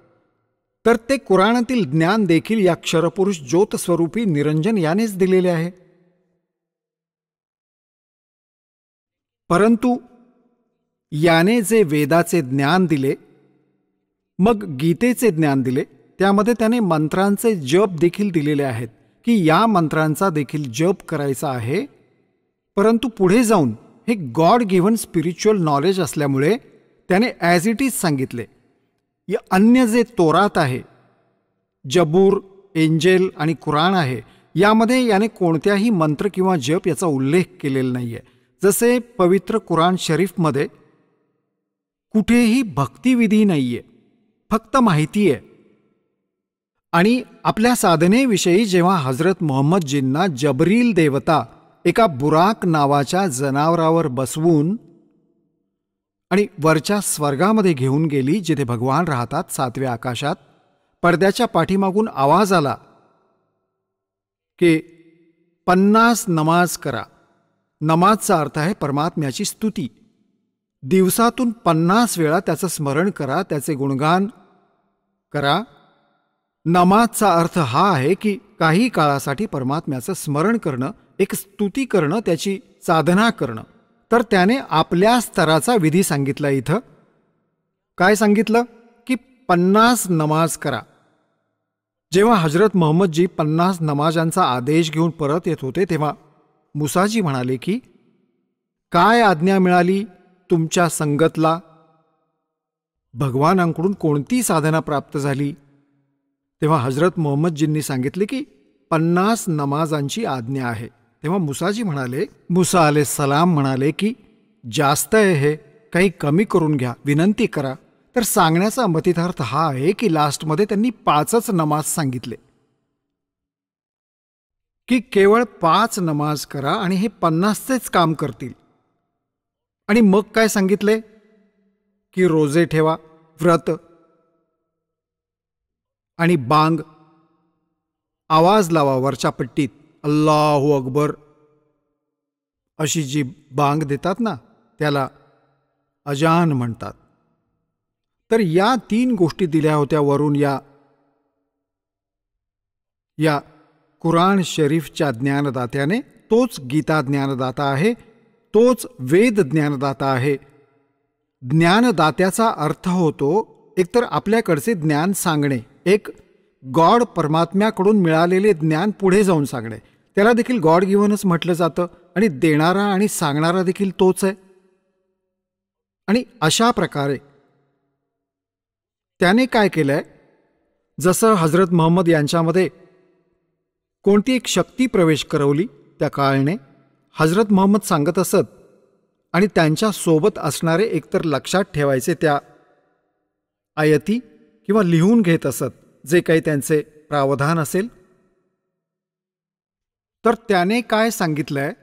S4: तर ते कुराणातील ज्ञान देखील या क्षरपुरुष ज्योत स्वरूपी निरंजन यानेच दिलेले आहे. परंतु याने जे वेदाचे ज्ञान दिले, मग गीतेचे ज्ञान दिले, त्यामध्ये त्याने मंत्रांचे जप देखील दिलेले आहेत की या मंत्रांचा देखील जप करायचा आहे. परंतु पुढे जाऊन हे गॉड गिव्हन स्पिरिच्युअल नॉलेज असल्यामुळे त्याने ॲज इट इज सांगितले. या अन्य जे तोरात आहे, जबूर, एंजेल आणि कुराण आहे, यामध्ये याने कोणत्याही मंत्र किंवा जप याचा उल्लेख केलेला नाहीये. जसे पवित्र कुराण शरीफमध्ये कुठेही भक्तिविधी नाहीये, फक्त माहिती आहे. आणि आपल्या साधनेविषयी जेव्हा हजरत मोहम्मदजींना जबरील देवता एका बुराक नावाच्या जनावरावर बसवून आणि वरच्या स्वर्गामध्ये घेऊन गेली, जिथे भगवान राहतात 7व्या आकाशात, पडद्याच्या पाठीमागून आवाज आला की 50 नमाज करा. नमाजचा अर्थ आहे परमात्म्याची स्तुती. दिवसातून 50 वेळा त्याचं स्मरण करा, त्याचे गुणगान करा. नमाजचा अर्थ हा आहे की काही काळासाठी परमात्म्याचं स्मरण करणं, एक स्तुती करणं, त्याची साधना करणं. तर त्याने आपल्या स्तराचा विधी सांगितला. इथं काय सांगितलं की 50 नमाज करा. जेव्हा हजरत मोहम्मदजी 50 नमाजांचा आदेश घेऊन परत येत होते, तेव्हा मुसाजी म्हणाले की काय आज्ञा मिळाली तुमच्या संगतला? भगवानांकडून कोणती साधना प्राप्त झाली? तेव्हा हजरत मोहम्मदजींनी सांगितले की 50 नमाजांची आज्ञा आहे. तेव्हा मुसाजी म्हणाले, मुसा अलैहिस्सलाम म्हणाले की जास्त आहे, हे काही कमी करून घ्या, विनंती करा. तर सांगण्याचा मतितार्थ हा आहे की लास्टमध्ये त्यांनी 5च नमाज सांगितले की केवळ 5 नमाज करा आणि हे 50चेच काम करतील. आणि मग काय सांगितले की रोजे ठेवा, व्रत आणि बांग, आवाज लावा वरच्या पट्टीत, अल्लाहू अकबर अशी जी बांग देतात ना त्याला अजान म्हणतात. तर या 3 गोष्टी दिल्या होत्या वरून या कुराण शरीफच्या ज्ञानदात्याने. तोच गीता ज्ञानदाता आहे, तोच वेद ज्ञानदाता आहे. ज्ञानदात्याचा अर्थ होतो एकतर आपल्याकडचे ज्ञान सांगणे, एक गॉड परमात्म्याकडून मिळालेले ज्ञान पुढे जाऊन सांगणे. त्याला देखील गॉड गिव्हनच म्हटलं जातं आणि देणारा आणि सांगणारा देखील तोच आहे. आणि अशा प्रकारे त्याने काय केलंय, जसं हजरत मोहम्मद यांच्यामध्ये कोणती एक शक्ती प्रवेश करवली त्या काळाने हजरत मोहम्मद सांगत असत आणि त्यांच्या सोबत असणारे एकतर लक्षात ठेवायचे त्या आयती किंवा लिहून घेत असत जे काही त्यांचे प्रावधान असेल. तर त्याने काय सांगितलंय,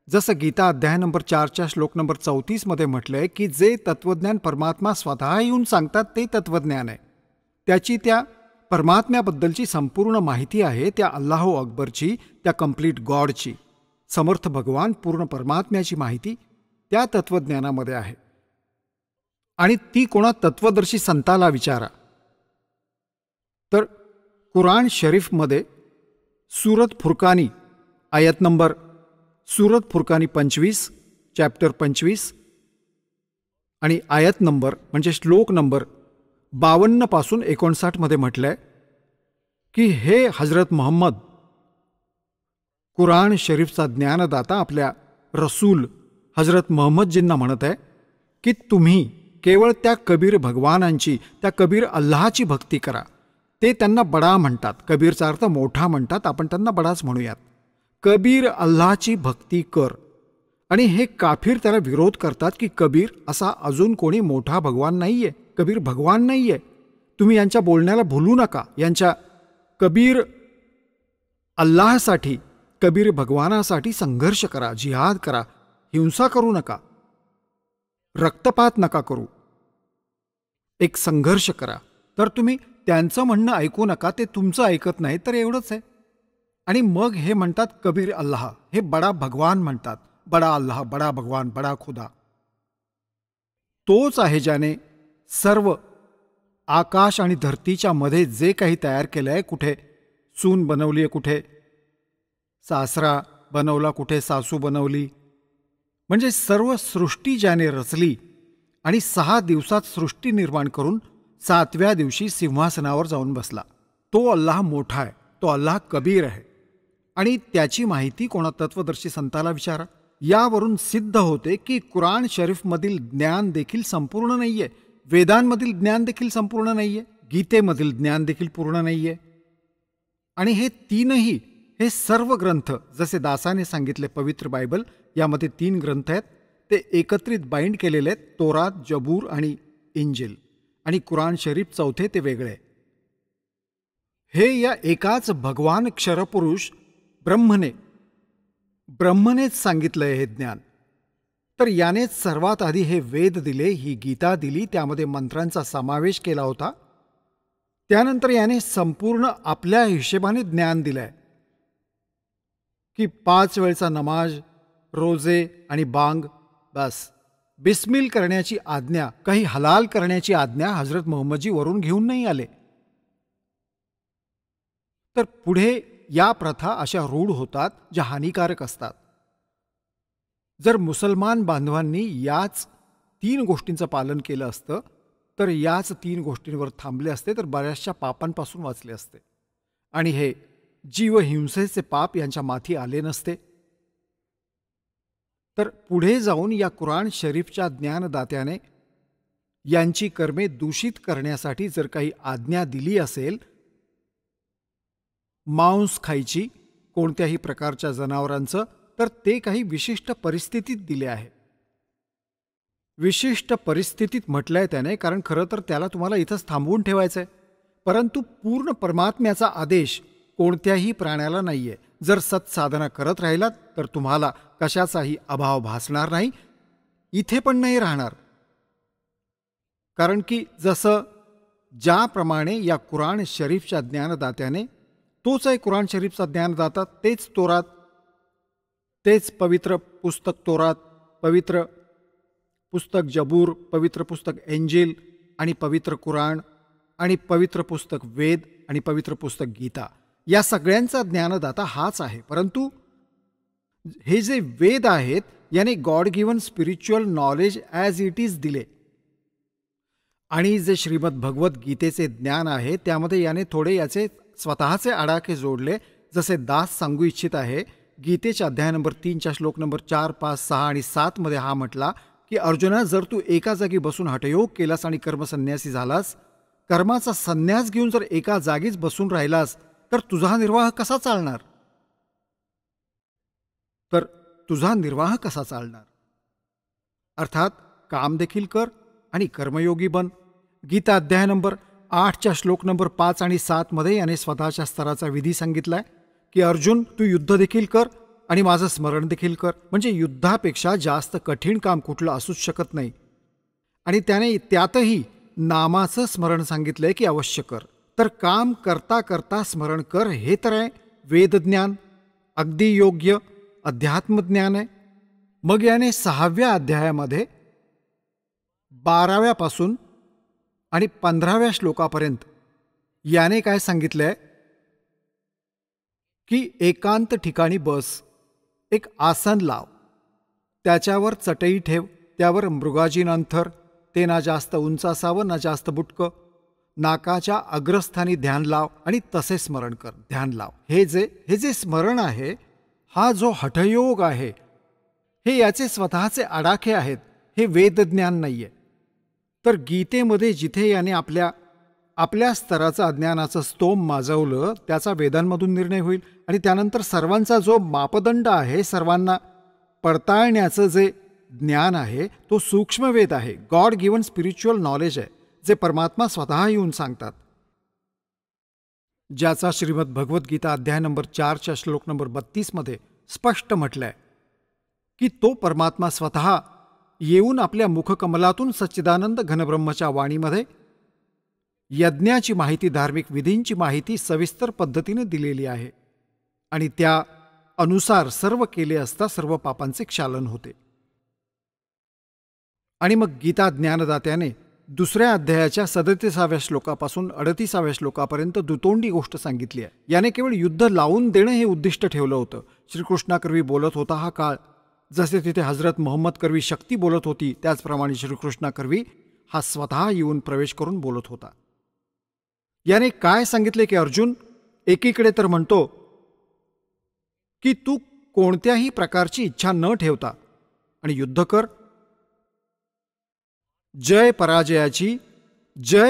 S4: जसं गीता अध्याय नंबर 4 श्लोक नंबर 34 मध्ये म्हटलंय की जे तत्वज्ञान परमात्मा स्वतः येऊन सांगतात ते तत्वज्ञान आहे. त्याची त्या परमात्म्याबद्दलची संपूर्ण माहिती आहे, त्या अल्लाहू अकबरची, त्या कंप्लीट गॉडची, समर्थ भगवान पूर्ण परमात्म्याची माहिती त्या तत्वज्ञानामध्ये आहे. आणि ती कोणा तत्वदर्शी संताला विचारा. तर कुराण शरीफमध्ये सूरत फुरकानी आयत नंबर सूरत फुरकानी 25 चॅप्टर 25 आणि आयत नंबर म्हणजे श्लोक नंबर 52 पासून 59 मध्ये म्हटलंय की हे हजरत मोहम्मद कुराण शरीफचा ज्ञानदाता आपल्या रसूल हजरत मोहम्मदजींना म्हणत आहे की तुम्ही केवळ त्या कबीर भगवानांची, त्या कबीर अल्लाहची भक्ती करा. ते त्यांना बडा म्हणतात, कबीरचा अर्थ मोठा म्हणतात, आपण त्यांना बडाच म्हणूयात. कबीर अल्लाहची भक्ती कर. आणि हे काफीर त्याला विरोध करतात की कबीर असा अजून कोणी मोठा भगवान नाहीये, कबीर भगवान नाहीये, तुम्ही यांच्या बोलण्याला भुलू नका. यांच्या कबीर अल्लाहसाठी, कबीर भगवानासाठी संघर्ष करा, जिहाद करा, हिंसा करू नका, रक्तपात नका करू, एक संघर्ष करा. तर तुम्ही त्यांचं म्हणणं ऐकू नका, ते तुमचं ऐकत नाही, तर एवढंच आहे. आणि मग हे म्हणतात कबीर अल्लाह, हे बडा भगवान म्हणतात, बडा अल्लाह, बडा भगवान, बडा खुदा. तोच आहे ज्याने सर्व आकाश आणि धरतीच्या मध्ये जे काही तयार केलं आहे, कुठे सून बनवली आहे, कुठे सासरा बनवला, कुठे सासू बनवली, म्हणजे सर्व सृष्टी ज्याने रचली आणि 6 दिवसात सृष्टी निर्माण करून 7व्या दिवशी सिंहासनावर जाऊन बसला, तो अल्लाह मोठा आहे, तो अल्लाह कबीर आहे. आणि त्याची माहिती कोणा तत्वदर्शी संताला विचारा. यावरून सिद्ध होते की कुराण शरीफमधील ज्ञान देखील संपूर्ण नाहीये, वेदांमधील ज्ञान देखील संपूर्ण नाहीये, गीतेमधील ज्ञान देखील पूर्ण नाहीये. आणि हे तीनही, हे सर्व ग्रंथ, जसे दासाने सांगितले पवित्र बायबल, यामध्ये 3 ग्रंथ आहेत, ते एकत्रित बाइंड केलेले आहेत, तोरात, जबूर आणि इंजिल. आणि कुराण शरीफ चौथे ते वेगळे. हे या एकाच भगवान क्षरपुरुष ब्रह्मनेच सांगितलंय हे ज्ञान. तर यानेच सर्वात आधी हे वेद दिले, ही गीता दिली, त्यामध्ये मंत्रांचा समावेश केला होता. त्यानंतर याने संपूर्ण आपल्या हिशेबाने ज्ञान दिलंय की 5 वेळचा नमाज, रोजे आणि बांग, बस बिस्मिल करण्याची आज्ञा, काही हलाल करण्याची आज्ञा हजरत मोहम्मदजी वरून घेऊन नाही आले. तर पुढे या प्रथा अशा रूढ होतात ज्या हानिकारक असतात. जर मुसलमान बांधवांनी याच 3 गोष्टींचं पालन केलं असतं, तर याच 3 गोष्टींवर थांबले असते, तर बऱ्याचशा पापांपासून वाचले असते आणि हे जीवहिंसेचे पाप यांच्या माथी आले नसते. तर पुढे जाऊन या कुराण शरीफच्या ज्ञानदात्याने यांची कर्मे दूषित करण्यासाठी जर काही आज्ञा दिली असेल, मांस खायची, कोणत्याही प्रकारच्या जनावरांचं, तर ते काही विशिष्ट परिस्थितीत दिले आहे. विशिष्ट परिस्थितीत म्हटलंय त्याने, कारण खरं तर त्याला तुम्हाला इथंच थांबवून ठेवायचंय. परंतु पूर्ण परमात्म्याचा आदेश कोणत्याही प्राण्याला नाहीये. जर सत्साधना करत राहिलात तर तुम्हाला कशाचाही अभाव भासणार नाही, इथे पण नाही राहणार. कारण की जसं ज्याप्रमाणे या कुराण शरीफच्या ज्ञानदात्याने, तोच आहे कुराण शरीफचा ज्ञानदाता, तेच तोरात, तेच पवित्र पुस्तक तोरात, पवित्र पुस्तक जबूर, पवित्र पुस्तक एंजिल आणि पवित्र कुराण आणि पवित्र पुस्तक वेद आणि पवित्र पुस्तक गीता, या सगळ्यांचा ज्ञानदाता हाच आहे. परंतु हे जे वेद आहेत याने God given spiritual knowledge as it is दिले. आणि जे श्रीमद भगवत गीतेचे ज्ञान आहे त्यामध्ये याने थोडे याचे स्वतःचे आडाखे जोडले. जसे दास सांगू इच्छित आहे, गीतेच्या अध्याय नंबर 3 श्लोक नंबर 4, 5, 6 आणि 7 मध्ये हा म्हटला की अर्जुना, जर तू एका जागी बसून हठयोग केलास आणि कर्मसन्यासी झालास, कर्माचा संन्यास घेऊन जर एका जागीच बसून राहिलास तर तुझा निर्वाह कसा चालणार? तर तुझा निर्वाह कसा चालणार? अर्थात काम देखील कर आणि कर्मयोगी बन. गीता अध्याय नंबर 8 श्लोक नंबर 5 आणि 7 मध्ये याने स्वतःच्या स्तराचा विधी सांगितलाय की अर्जुन, तू युद्ध देखील कर आणि माझं स्मरण देखील कर. म्हणजे युद्धापेक्षा जास्त कठीण काम कुठलं असूच शकत नाही. आणि त्याने त्यातही नामाचं स्मरण सांगितलंय की अवश्य कर. तर काम करता करता स्मरण कर, हे तर आहे वेदज्ञान, अगदी योग्य अध्यात्मज्ञान आहे. मग याने 6व्या अध्यायामध्ये 12व्यापासून आणि 15व्या श्लोकापर्यंत याने काय सांगितलंय की एकांत ठिकाणी बस, एक आसन लाव, त्याच्यावर चटई ठेव, त्यावर मृगाजीन अंथर, ते ना जास्त उंच असावं ना जास्त बुटकं, नाकाच्या अग्रस्थानी ध्यान लाव आणि तसे स्मरण कर, ध्यान लाव. हे जे स्मरण आहे, हा जो हठयोग आहे, हे याचे स्वतःचे आडाखे आहेत, हे वेदज्ञान नाहीये. तर गीतेमध्ये जिथे याने आपल्या स्तराचं अज्ञानाचं स्तोम माजवलं, त्याचा वेदांमधून निर्णय होईल. आणि त्यानंतर सर्वांचा जो मापदंड आहे, सर्वांना पडताळण्याचं जे ज्ञान आहे, तो सूक्ष्म वेद आहे, गॉड गिवन स्पिरिच्युअल नॉलेज आहे, जे परमात्मा स्वतः येऊन सांगतात. ज्याचा श्रीमद भगवद्गीता अध्याय नंबर 4 श्लोक नंबर 32 मध्ये स्पष्ट म्हटलंय की तो परमात्मा स्वतः येऊन आपल्या मुखकमलातून सच्चिदानंद घनब्रह्मच्या वाणीमध्ये यज्ञाची माहिती, धार्मिक विधींची माहिती सविस्तर पद्धतीने दिलेली आहे. आणि त्या अनुसार सर्व केले असता सर्व पापांचे क्षालन होते. आणि मग गीता ज्ञानदात्याने 2ऱ्या अध्यायाच्या 37व्या श्लोकापासून 38व्या श्लोकापर्यंत दुतोंडी गोष्ट सांगितली आहे. याने केवळ युद्ध लावून देणं हे उद्दिष्ट ठेवलं होतं. श्रीकृष्णाकरवी बोलत होता हा काळ. जसे तिथे हजरत मोहम्मद करवी शक्ती बोलत होती, त्याचप्रमाणे श्रीकृष्णाकरवी हा स्वतः येऊन प्रवेश करून बोलत होता. याने काय सांगितले की अर्जुन, एकीकडे तर म्हणतो की तू कोणत्याही प्रकारची इच्छा न ठेवता आणि युद्ध कर, जय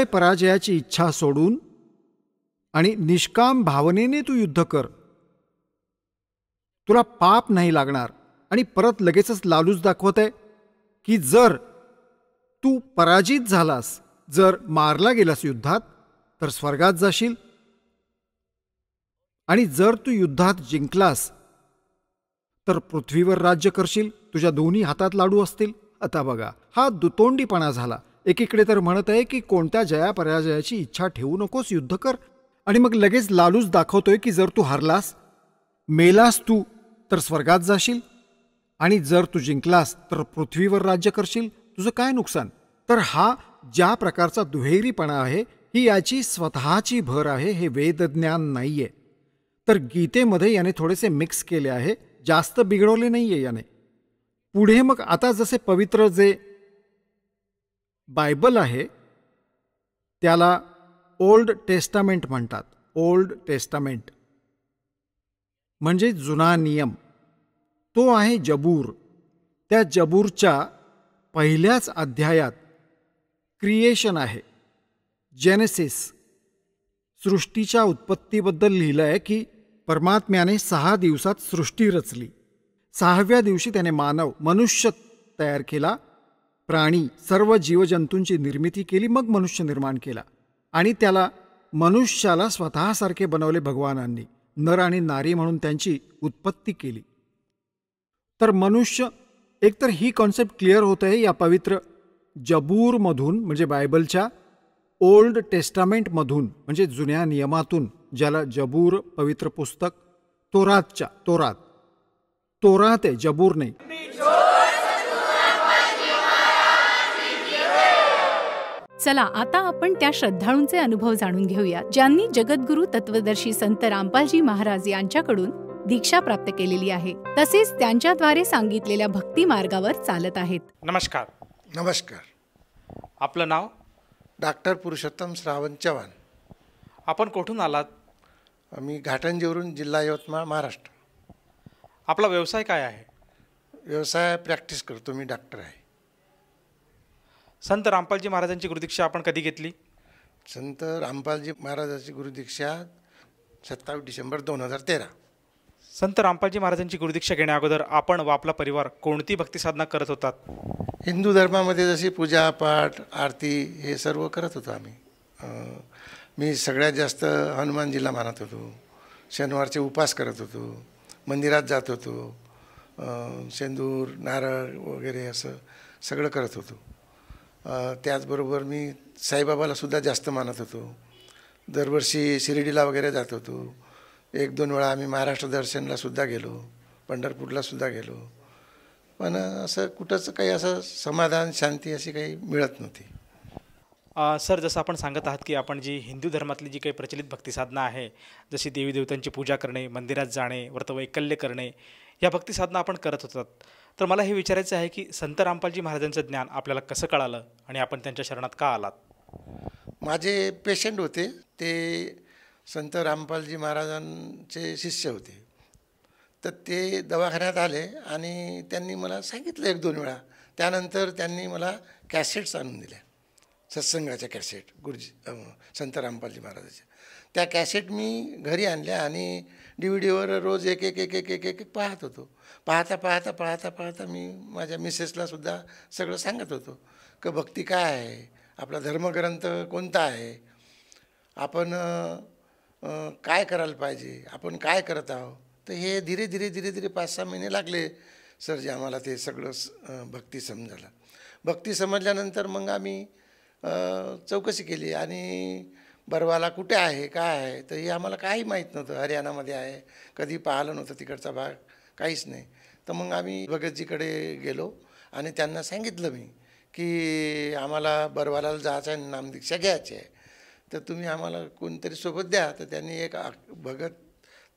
S4: पराजयाची इच्छा सोडून आणि निष्काम भावनेने तू युद्ध कर. तुला पाप नाही लागणार. आणि परत लगेचच लालूच दाखवत आहे की जर तू पराजित झालास, जर मारला गेलास युद्धात, तर स्वर्गात जाशील. आणि जर तू युद्धात जिंकलास तर पृथ्वीवर राज्य करशील, तुझ्या दोन्ही हातात लाडू असतील. आता बघा, हा दुतोंडीपणा झाला. एकीकडे तर म्हणत आहे की कोणत्या जयापराजयाची इच्छा ठेवू नकोस, युद्ध कर, आणि मग लगेच लालूच दाखवतोय की जर तू हरलास, मेलास तू, तर स्वर्गात जाशील, आणि जर तू जिंकलास तर पृथ्वीवर राज्य करशील, तुझं काय नुकसान. तर हा ज्या प्रकारचा दुहेरीपणा आहे, ही याची स्वतःची भर आहे, हे वेदज्ञान नाहीये. तर गीतेमध्ये याने थोडेसे मिक्स केले आहे, जास्त बिघडवले नाहीये याने. पुढे मग आता जसे पवित्र जे बायबल आहे त्याला ओल्ड टेस्टामेंट म्हणतात. ओल्ड टेस्टामेंट म्हणजे जुना नियम, तो आहे जबूर. त्या जबूरच्या पहिल्याच अध्यायात क्रिएशन आहे, जेनेसिस, सृष्टीच्या उत्पत्तीबद्दल लिहिलं आहे की परमात्म्याने 6 दिवसात सृष्टी रचली. 6व्या दिवशी त्याने मनुष्य तयार केला, प्राणी, सर्व जीवजंतूंची निर्मिती केली, मग मनुष्य निर्माण केला. आणि त्याला मनुष्याला स्वतःसारखे बनवले भगवानांनी. नर आणि नारी म्हणून त्यांची उत्पत्ती केली. तर मनुष्य एकतर ही कॉन्सेप्ट क्लिअर होत आहे या पवित्र जबूरमधून, म्हणजे बायबलच्या ओल्ड टेस्टामेंटमधून, म्हणजे जुन्या नियमातून, ज्याला जबूर पवित्र पुस्तक तोरात आहे, जबूर नाही.
S5: चला आता आपण त्या श्रद्धाळूंचे अनुभव जाणून घेऊया ज्यांनी जगद्गुरू तत्वदर्शी संत रामपालजी महाराज यांच्याकडून दीक्षा प्राप्त केलेली आहे, तसेच त्यांच्याद्वारे सांगितलेल्या भक्ती मार्गावर चालत आहेत.
S6: नमस्कार.
S7: नमस्कार.
S6: आपलं नाव?
S7: डॉक्टर पुरुषोत्तम श्रावण चव्हाण.
S6: आपण कुठून आलात?
S7: मी घाटंजीवरून, जिल्हा यवतमाळ, महाराष्ट्र.
S6: आपला व्यवसाय काय आहे?
S7: व्यवसाय प्रॅक्टिस करतो, मी डॉक्टर आहे.
S6: संत रामपालजी महाराजांची गुरुदीक्षा आपण कधी घेतली?
S7: संत रामपालजी महाराजांची गुरुदीक्षा 27 डिसेंबर 2013.
S6: संत रामपालजी महाराजांची गुरुदीक्षा घेण्या अगोदर आपण व आपला परिवार कोणती भक्ती साधना करत होतात?
S7: हिंदू धर्मामध्ये जशी पूजा पाठ आरती हे सर्व करत होतो आम्ही. मी सगळ्यात जास्त हनुमानजीला मानत होतो. शनिवारचे उपास करत होतो, मंदिरात जात होतो, शेंदूर नारळ वगैरे असं सगळं करत होतो. त्याचबरोबर मी साईबाबाला सुद्धा जास्त मानत होतो. दरवर्षी शिर्डीला वगैरे जात होतो. 1-2 वेळा आम्ही महाराष्ट्र दर्शनला सुद्धा गेलो, पंढरपूरला सुद्धा गेलो. पण असं कुठंच काही असं समाधान शांती अशी काही मिळत नव्हती.
S6: सर, जसं आपण सांगत आहात की आपण जी हिंदू धर्मातली जी काही प्रचलित भक्ती साधना आहे, जशी देवी देवतांची पूजा करणे, मंदिरात जाणे, व्रतवैकल्य करणे, या भक्ती साधना आपण करत होतात. तर मला हे विचारायचं आहे की संत रामपालजी महाराजांचं ज्ञान आपल्याला कसं कळालं आणि आपण त्यांच्या शरणात का आलात?
S7: माझे पेशंट होते, ते संत रामपालजी महाराजांचे शिष्य होते. तर ते दवाखान्यात आले आणि त्यांनी मला सांगितलं 1-2 वेळा. त्यानंतर त्यांनी मला कॅसेट्स आणून दिल्या, सत्संगाच्या कॅसेट, गुरुजी संत रामपालजी महाराजाच्या. त्या कॅसेट मी घरी आणल्या आणि DVD रोज एक पाहत होतो. पाहता मी माझ्या मिसेसला सगळं सांगत होतो की भक्ती काय आहे, आपला धर्मग्रंथ कोणता आहे, आपण काय करायला पाहिजे, आपण काय करत आहोत. तर हे धीरे धीरे 5-6 महिने लागले सर जे आम्हाला ते सगळं भक्ती समजायला. भक्ती समजल्यानंतर मग आम्ही चौकशी केली आणि बरवाला कुठे आहे, काय आहे, तर हे आम्हाला काही माहीत नव्हतं. हरियाणामध्ये आहे, कधी पाहिलं नव्हतं तिकडचा भाग, काहीच नाही. तर मग आम्ही भगतजीकडे गेलो आणि त्यांना सांगितलं मी की आम्हाला बरवालाला जायचं आहे, नामदीक्षा घ्यायची आहे, तर तुम्ही आम्हाला कोणतरी सोबत द्या. तर त्यांनी एक भगत,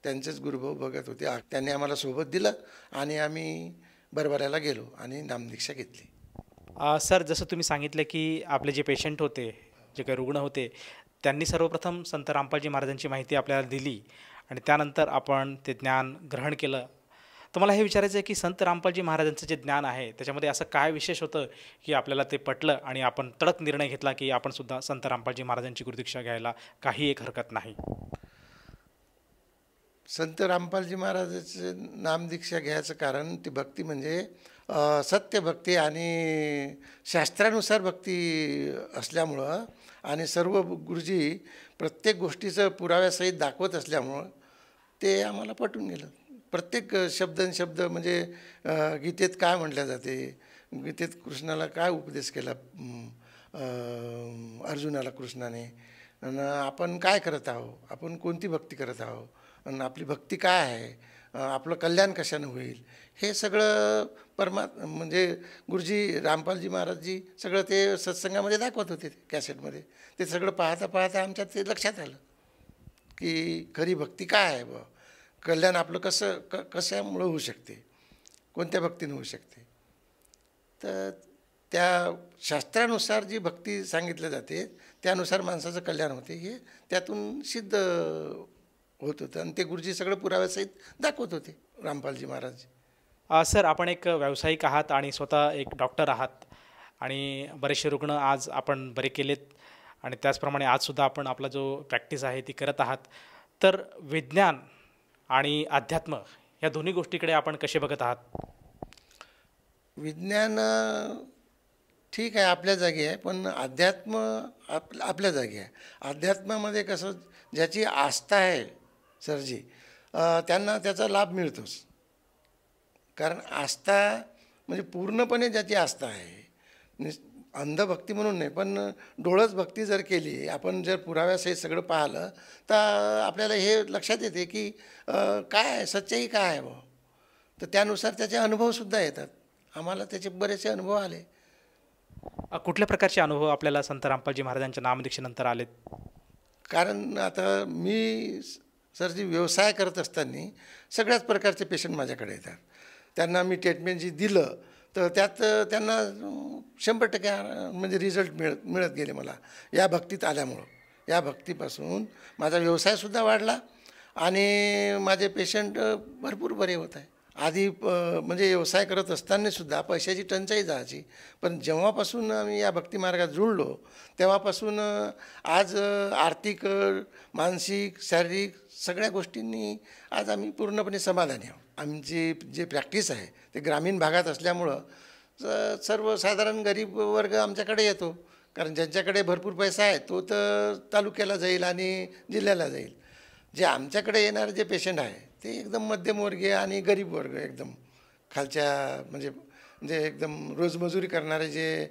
S7: त्यांचेच गुरुभाऊ भगत होते, त्यांनी आम्हाला सोबत दिलं आणि आम्ही बरवाल्याला गेलो आणि नामदीक्षा घेतली.
S6: सर, जसं तुम्ही सांगितलं की आपले जे पेशंट होते, जे काही रुग्ण होते, त्यांनी सर्वप्रथम संत रामपालजी महाराजांची माहिती आपल्याला दिली आणि त्यानंतर आपण ते ज्ञान ग्रहण केलं. तर मला हे विचारायचं आहे की संत रामपालजी महाराजांचं जे ज्ञान आहे त्याच्यामध्ये असं काय विशेष होतं की आपल्याला ते पटलं आणि आपण तडक निर्णय घेतला की आपण सुद्धा संत रामपालजी महाराजांची गुरुदीक्षा घ्यायला काही एक हरकत नाही?
S7: संत रामपालजी महाराजांचे नामदीक्षा घ्यायचं कारण ती भक्ती म्हणजे सत्यभक्ती आणि शास्त्रानुसार भक्ती असल्यामुळं आणि सर्व गुरुजी प्रत्येक गोष्टीचं पुराव्यासहित दाखवत असल्यामुळं ते आम्हाला पटून गेलं. प्रत्येक शब्द म्हणजे गीतेत काय म्हटलं जाते, गीतेत कृष्णाला काय उपदेश केला अर्जुनाला कृष्णाने, आणि आपण काय करत आहोत, आपण कोणती भक्ती करत आहोत, आणि आपली भक्ती काय आहे, आपलं कल्याण कशानं होईल, हे सगळं म्हणजे गुरुजी रामपालजी महाराजजी सगळं ते सत्संगामध्ये दाखवत होते कॅसेटमध्ये. ते सगळं पाहता आमच्यात ते लक्षात आलं की खरी भक्ती काय आहे बा, कल्याण आपलं कशामुळं होऊ शकते, कोणत्या भक्तीनं होऊ शकते. तर त्या शास्त्रानुसार जी भक्ती सांगितली जाते त्यानुसार माणसाचं कल्याण होते हे त्यातून सिद्ध होत होतं आणि ते गुरुजी सगळं पुराव्यासहित दाखवत होते रामपालजी महाराज.
S6: सर, आपण एक व्यावसायिक आहात आणि स्वतः एक डॉक्टर आहात आणि बरेचसे रुग्ण आज आपण बरे केलेत आणि त्याचप्रमाणे आजसुद्धा आपण आपला जो प्रॅक्टिस आहे ती करत आहात. तर विज्ञान आणि अध्यात्म या दोन्ही गोष्टीकडे आपण कसे बघत आहात?
S7: विज्ञान ठीक आहे, आपल्या जागी आहे, पण अध्यात्म आपल्या जागी आहे. अध्यात्मामध्ये कसं ज्याची आस्था आहे सरजी, त्यांना त्याचा लाभ मिळतोच. कारण आस्था म्हणजे पूर्णपणे ज्याची आस्था आहे, अंधभक्ती म्हणून नाही, पण डोळस भक्ती जर केली, आपण जर पुराव्यासहित सगळं पाहिलं तर आपल्याला हे लक्षात येते की काय आहे, सच्चाई काय आहे बुवा. तर त्यानुसार त्याचे अनुभवसुद्धा येतात. आम्हाला त्याचे बरेचसे अनुभव आले.
S6: कुठल्या प्रकारचे अनुभव आपल्याला संत रामपालजी महाराजांच्या नामदीक्षेनंतर आलेत?
S7: कारण आता मी सर जी व्यवसाय करत असताना सगळ्याच प्रकारचे पेशंट माझ्याकडे येतात. त्यांना मी ट्रीटमेंट जी दिलं तर त्यात त्यांना 100% म्हणजे रिझल्ट मिळत गेले मला या भक्तीत आल्यामुळं. या भक्तीपासून माझा व्यवसायसुद्धा वाढला आणि माझे पेशंट भरपूर बरे होत आहे. आधी म्हणजे व्यवसाय करत असतानासुद्धा पैशाची टंचाई जायची, पण जेव्हापासून आम्ही या भक्ती मार्गात जुळलो तेव्हापासून आज आर्थिक, मानसिक, शारीरिक सगळ्या गोष्टींनी आज आम्ही पूर्णपणे समाधानी आहोत. आमची जे प्रॅक्टिस आहे ते ग्रामीण भागात असल्यामुळं सर्वसाधारण गरीब वर्ग आमच्याकडे येतो. कारण ज्यांच्याकडे भरपूर पैसा आहे तो तर तालुक्याला जाईल आणि जिल्ह्याला जाईल. जे आमच्याकडे येणारे जे पेशंट आहे ते एकदम मध्यमवर्गीय आणि गरीब वर्ग, एकदम खालच्या म्हणजे एकदम रोजमजुरी करणारे जे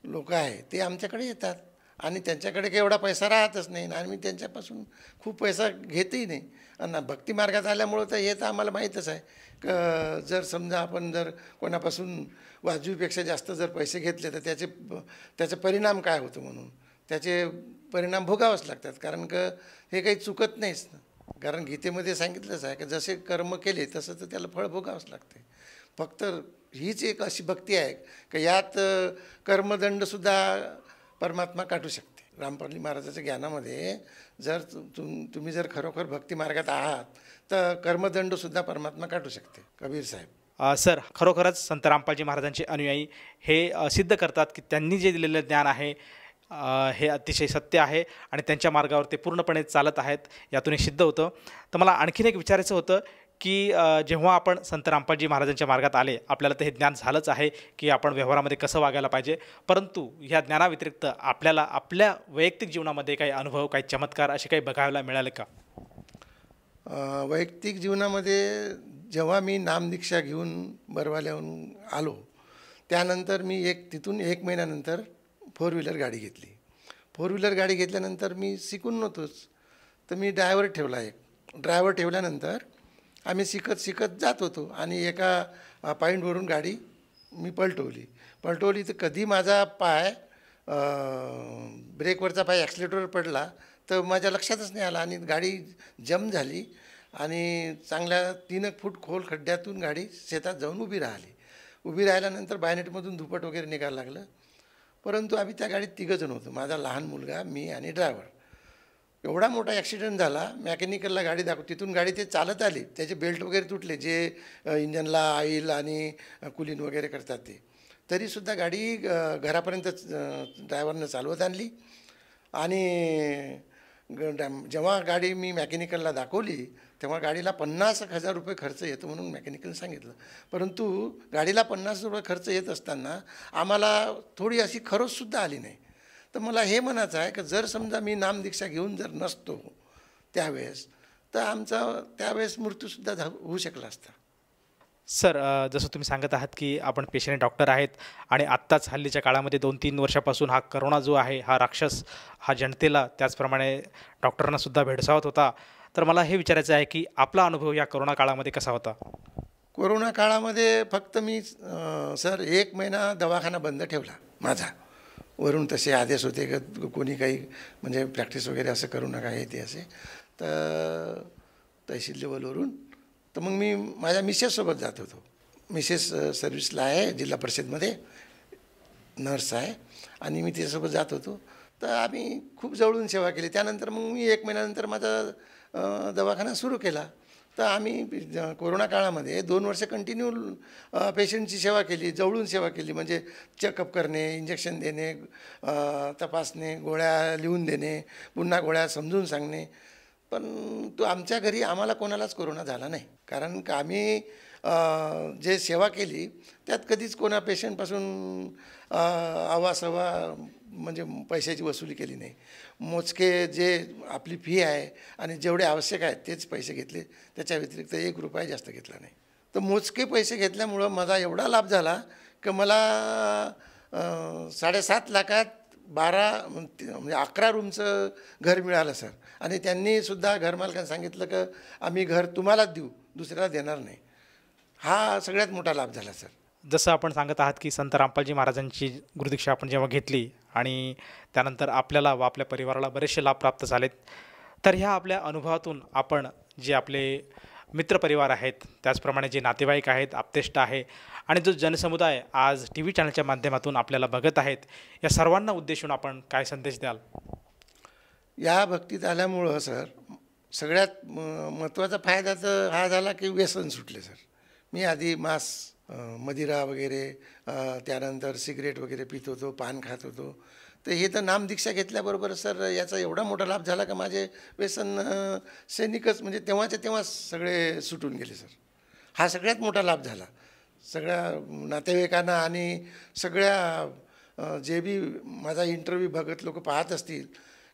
S7: लोक आहे ते आमच्याकडे येतात. आणि त्यांच्याकडे काही एवढा पैसा राहतच नाही आणि मी त्यांच्यापासून खूप पैसा घेतही नाही. आणि भक्ती मार्गात आल्यामुळं तर हे तर आम्हाला माहीतच आहे की जर समजा आपण जर कोणापासून वाजवीपेक्षा जास्त जर पैसे घेतले तर त्याचे परिणाम काय होतं, म्हणून त्याचे परिणाम भोगावेच लागतात. कारण का हे काही चुकत नाहीच ना. कारण गीतेमध्ये सांगितलंच आहे की जसे कर्म केले तसं तर त्याला फळ भोगावंच लागते. फक्त हीच एक अशी भक्ती आहे की यात कर्मदंडसुद्धा परमात्मा काटू शकते. रामपालजी महाराजाच्या ज्ञानामध्ये जर तुम्ही जर खरोखर भक्ती मार्गात आहात तर कर्मदंडसुद्धा परमात्मा काटू शकते. कबीर साहेब.
S6: सर, खरोखरच संत रामपालजी महाराजांचे अनुयायी हे सिद्ध करतात की त्यांनी जे दिलेलं ज्ञान आहे हे अतिशय सत्य आहे आणि त्यांच्या मार्गावर ते पूर्णपणे चालत आहेत, यातून हे सिद्ध होतं. तर मला आणखीन एक विचारायचं होतं की जेव्हा आपण संत रामपालजी महाराजांच्या मार्गात आले, आपल्याला तर हे ज्ञान झालंच आहे की आपण व्यवहारामध्ये कसं वागायला पाहिजे, परंतु ह्या ज्ञानाव्यतिरिक्त आपल्याला आपल्या वैयक्तिक जीवनामध्ये काही अनुभव, काही चमत्कार असे काही बघायला मिळाले का?
S7: वैयक्तिक जीवनामध्ये जेव्हा मी नामदीक्षा घेऊन बरवाल्याहून आलो त्यानंतर मी तिथून 1 महिन्यानंतर 4 व्हीलर गाडी घेतली. 4 व्हीलर गाडी घेतल्यानंतर मी शिकून नव्हतोच, तर मी ड्रायव्हर ठेवला. ड्रायव्हर ठेवल्यानंतर आम्ही शिकत जात होतो आणि एका पॉईंटवरून गाडी मी पलटवली तर कधी माझा पाय ब्रेकवरचा पाय ॲक्सिलेटरवर पडला तर माझ्या लक्षातच नाही आला आणि गाडी जम झाली आणि चांगल्या 3 फूट खोल खड्ड्यातून गाडी शेतात जाऊन उभी राहिल्यानंतर बायनेटमधून धुपट वगैरे निघायला लागलं. परंतु आम्ही त्या गाडीत 3 जण होतो, माझा लहान मुलगा, मी आणि ड्रायव्हर. एवढा मोठा ॲक्सिडेंट झाला. मेकॅनिकलला गाडी तिथून गाडी ते चालत आली, त्याचे बेल्ट वगैरे तुटले जे इंजनला ऑइल आणि कुलिंग वगैरे करतात ते. तरीसुद्धा गाडी घरापर्यंत ड्रायव्हरनं चालवत आणली आणि जेव्हा गाडी मी मेकॅनिकलला दाखवली तेव्हा गाडीला 50,000 रुपये खर्च येतो म्हणून मेकॅनिकल सांगितलं. परंतु गाडीला 50 रुपये खर्च येत असताना आम्हाला थोडी अशी खरोचसुद्धा आली नाही. तर मला हे म्हणायचं आहे की जर समजा मी नामदीक्षा घेऊन जर नसतो त्यावेळेस तर आमचा त्यावेळेस मृत्यूसुद्धा होऊ शकला असता.
S6: सर, जसं तुम्ही सांगत आहात की आपण पेशंट डॉक्टर आहेत आणि आत्ताच हल्लीच्या काळामध्ये 2-3 वर्षापासून हा करोना जो आहे, हा राक्षस हा जनतेला त्याचप्रमाणे डॉक्टरांनासुद्धा भेडसावत होता. तर मला हे विचारायचं आहे की आपला अनुभव या करोना काळामध्ये कसा होता?
S7: कोरोना काळामध्ये फक्त मी सर 1 महिना दवाखाना बंद ठेवला माझा. वरून तसे आदेश होते की कोणी काही म्हणजे प्रॅक्टिस वगैरे असं करू नका हे ते असे. तर तहसील लेवलवरून तर मग मी माझ्या मिसेससोबत जात होतो. मिसेस सर्व्हिसला आहे जिल्हा परिषदमध्ये, नर्स आहे आणि मी तिच्यासोबत जात होतो. तर आम्ही खूप जवळून सेवा केली. त्यानंतर मग मी 1 महिन्यानंतर माझा दवाखाना सुरू केला. तर आम्ही कोरोना काळामध्ये 2 वर्ष कंटिन्यू पेशंटची सेवा केली, जवळून सेवा केली. म्हणजे चेकअप करणे, इंजेक्शन देणे, तपासणे, गोळ्या लिहून देणे, पुन्हा गोळ्या समजून सांगणे. पण तो आमच्या घरी आम्हाला कोणालाच कोरोना झाला नाही. कारण का आम्ही जे सेवा केली त्यात कधीच कोणा पेशंटपासून आवासवा म्हणजे पैशाची वसुली केली नाही. मोजके जे आपली फी आहे आणि जेवढे आवश्यक आहेत तेच पैसे घेतले, त्याच्या व्यतिरिक्त 1 रुपया जास्त घेतला नाही. तर मोजके पैसे घेतल्यामुळं माझा एवढा लाभ झाला की मला 7.5 लाखात 12 म्हणजे 11 रूमचं घर मिळालं सर. आणि त्यांनीसुद्धा घरमालकांनी सांगितलं की आम्ही घर तुम्हालाच देऊ, दुसऱ्याला देणार नाही. हा सगळ्यात मोठा लाभ झाला सर.
S6: जसं आपण सांगत आहात की संत रामपालजी महाराजांची गुरुदीक्षा आपण जेव्हा घेतली आणि त्यानंतर आपल्याला व आपल्या परिवाराला बरेचसे लाभ प्राप्त झालेत, तर ह्या आपल्या अनुभवातून आपण जे आपले मित्रपरिवार आहेत, त्याचप्रमाणे जे नातेवाईक आहेत, आप्तेष्ट आहे आणि जो जनसमुदाय आज TV चॅनलच्या माध्यमातून आपल्याला बघत आहेत, या सर्वांना उद्देशून आपण काय संदेश द्याल?
S7: या भक्तीत आल्यामुळं सर सगळ्यात महत्त्वाचा फायदा तर हा झाला की व्यसन सुटले सर. मी आधी मांस, मदिरा वगैरे, त्यानंतर सिगरेट वगैरे पित होतो, पान खात होतो. तर हे तर नामदीक्षा घेतल्याबरोबर सर याचा एवढा मोठा लाभ झाला का माझे व्यसन सैनिकच म्हणजे तेव्हाच्या तेव्हा सगळे सुटून गेले सर. हा सगळ्यात मोठा लाभ झाला सगळ्या नातेवाईकांना आणि सगळ्या जे बी माझा इंटरव्ह्यू बघत लोक पाहत असतील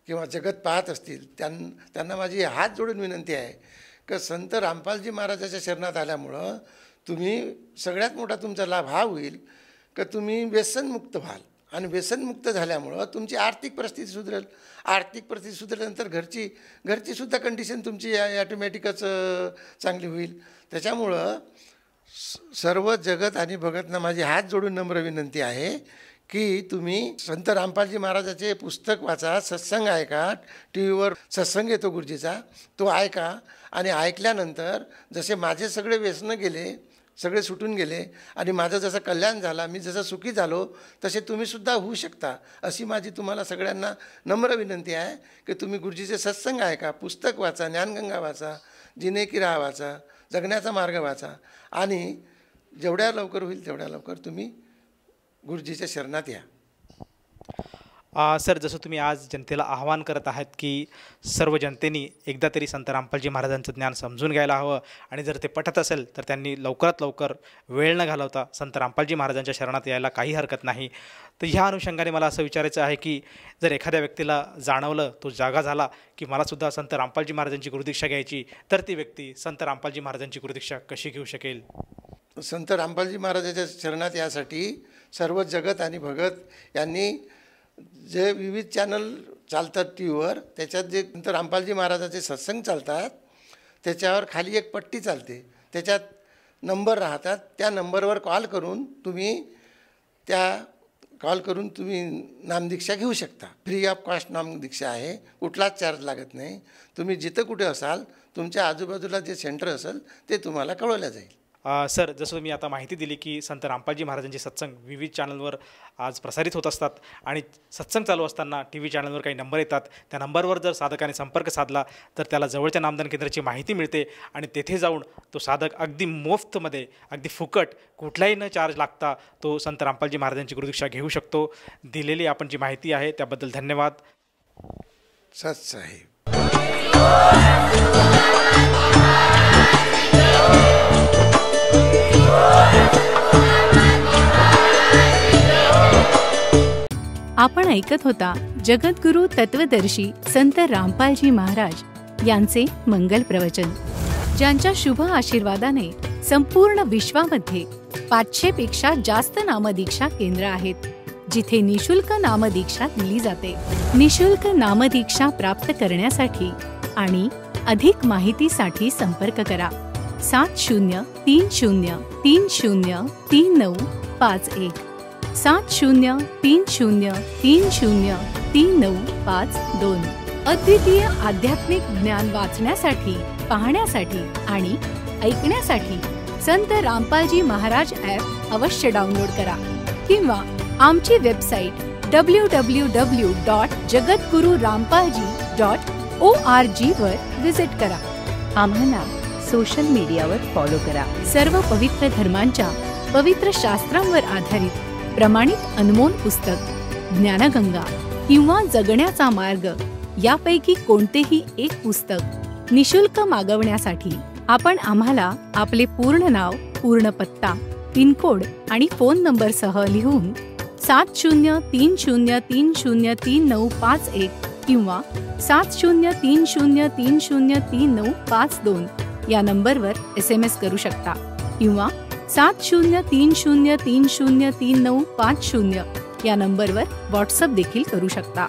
S7: किंवा जगत पाहत असतील त्यांना माझी हात जोडून विनंती आहे की संत रामपालजी महाराजाच्या शरणात आल्यामुळं तुम्ही सगळ्यात मोठा तुमचा लाभ हा होईल की तुम्ही व्यसनमुक्त व्हाल. आणि व्यसनमुक्त झाल्यामुळं तुमची आर्थिक परिस्थिती सुधरेल. आर्थिक परिस्थिती सुधरल्यानंतर घरचीसुद्धा कंडिशन तुमची ॲटोमॅटिकच चांगली होईल. त्याच्यामुळं सर्व जगत आणि भगतना माझी हात जोडून नम्र विनंती आहे की तुम्ही संत रामपालजी महाराजाचे पुस्तक वाचा, सत्संग ऐका, TV वर सत्संग येतो गुरुजीचा, तो ऐका. आणि ऐकल्यानंतर जसे माझे सगळे व्यसनं गेले, सगळे सुटून गेले आणि माझं जसं कल्याण झाला, मी जसं सुखी झालो तसे तुम्हीसुद्धा होऊ शकता, अशी माझी तुम्हाला सगळ्यांना नम्र विनंती आहे की तुम्ही गुरुजीचे सत्संग ऐका, पुस्तक वाचा, ज्ञानगंगा वाचा, जिने की राह वाचा, जगण्याचा मार्ग वाचा आणि जेवढ्या लवकर होईल तेवढ्या लवकर तुम्ही गुरुजीच्या शरणात या.
S6: सर, जसं तुम्ही आज जनतेला आवाहन करत आहात की सर्व जनतेने एकदा तरी संत रामपालजी महाराजांचं ज्ञान समजून घ्यायला हवं आणि जर ते पटत असेल तर त्यांनी लवकरात लवकर वेळ न घालवता संत रामपालजी महाराजांच्या शरणात यायला काही हरकत नाही. तर ह्या अनुषंगाने मला असं विचारायचं आहे की जर एखाद्या व्यक्तीला जाणवलं, तो जागा झाला की मलासुद्धा संत रामपालजी महाराजांची गुरुदीक्षा घ्यायची, तर ती व्यक्ती संत रामपालजी महाराजांची गुरुदीक्षा कशी घेऊ शकेल?
S7: संत रामपालजी महाराजांच्या शरणात यासाठी सर्व जगत आणि भगत यांनी जे विविध चॅनल चालतात TV वर, त्याच्यात जे संत रामपालजी महाराजांचे सत्संग चालतात त्याच्यावर खाली एक पट्टी चालते, त्याच्यात नंबर राहतात. त्या नंबरवर कॉल करून तुम्ही नामदीक्षा घेऊ शकता. फ्री ऑफ कॉस्ट नामदीक्षा आहे, कुठलाच चार्ज लागत नाही. तुम्ही जिथं कुठे असाल, तुमच्या आजूबाजूला जे सेंटर असेल ते तुम्हाला कळवलं जाईल.
S6: सर, जसं मी आता माहिती दिली की संत रामपालजी महाराजांचे सत्संग विविध चॅनलवर आज प्रसारित होत असतात आणि सत्संग चालू असताना TV चॅनलवर काही नंबर येतात. त्या नंबरवर जर साधकाने संपर्क साधला तर त्याला जवळच्या नामदान केंद्राची माहिती मिळते आणि तेथे जाऊन तो साधक अगदी मोफतमध्ये, अगदी फुकट, कुठलाही न चार्ज लागता तो संत रामपालजी महाराजांची गुरुदीक्षा घेऊ शकतो. दिलेली आपण जी माहिती आहे त्याबद्दल धन्यवाद.
S7: सत साहेब.
S5: आपण ऐकत होता जगद्गुरु तत्वदर्शी संत रामपालजी महाराज यांचे मंगल प्रवचन, ज्यांच्या शुभ आशीर्वादाने संपूर्ण विश्वामध्ये 500 पेक्षा जास्त नामदीक्षा केंद्र आहेत, जिथे निशुल्क नामदीक्षा दिली जाते. निशुल्क नामदीक्षा प्राप्त करण्यासाठी आणि अधिक माहितीसाठी संपर्क करा 7030303951 7030303952. अद्वितीय आध्यात्मिक ज्ञान वाचण्यासाठी, पाहण्यासाठी आणि ऐकण्यासाठी संत रामपालजी महाराज ॲप अवश्य डाउनलोड करा किंवा आमची वेबसाईट www.jagadgururampalji.org वर विजिट करा. आम्हाला सोशल मीडियावर फॉलो करा. सर्व पवित्र धर्मांच्या पवित्र शास्त्रांवर आधारित प्रमाणित अनमोल पुस्तक ज्ञानगंगा किंवा जगण्याचा मार्ग यापैकी कोणतेही एक पुस्तक निशुल्क मागवण्यासाठी आपण आम्हाला आपले पूर्ण नाव, पूर्ण पत्ता, पिनकोड आणि फोन नंबरसह लिहून 7030303951 किंवा 7030303952 या नंबरवर SMS करू शकता किंवा 7030303950 या नंबरवर व्हॉट्सअप देखील करू शकता.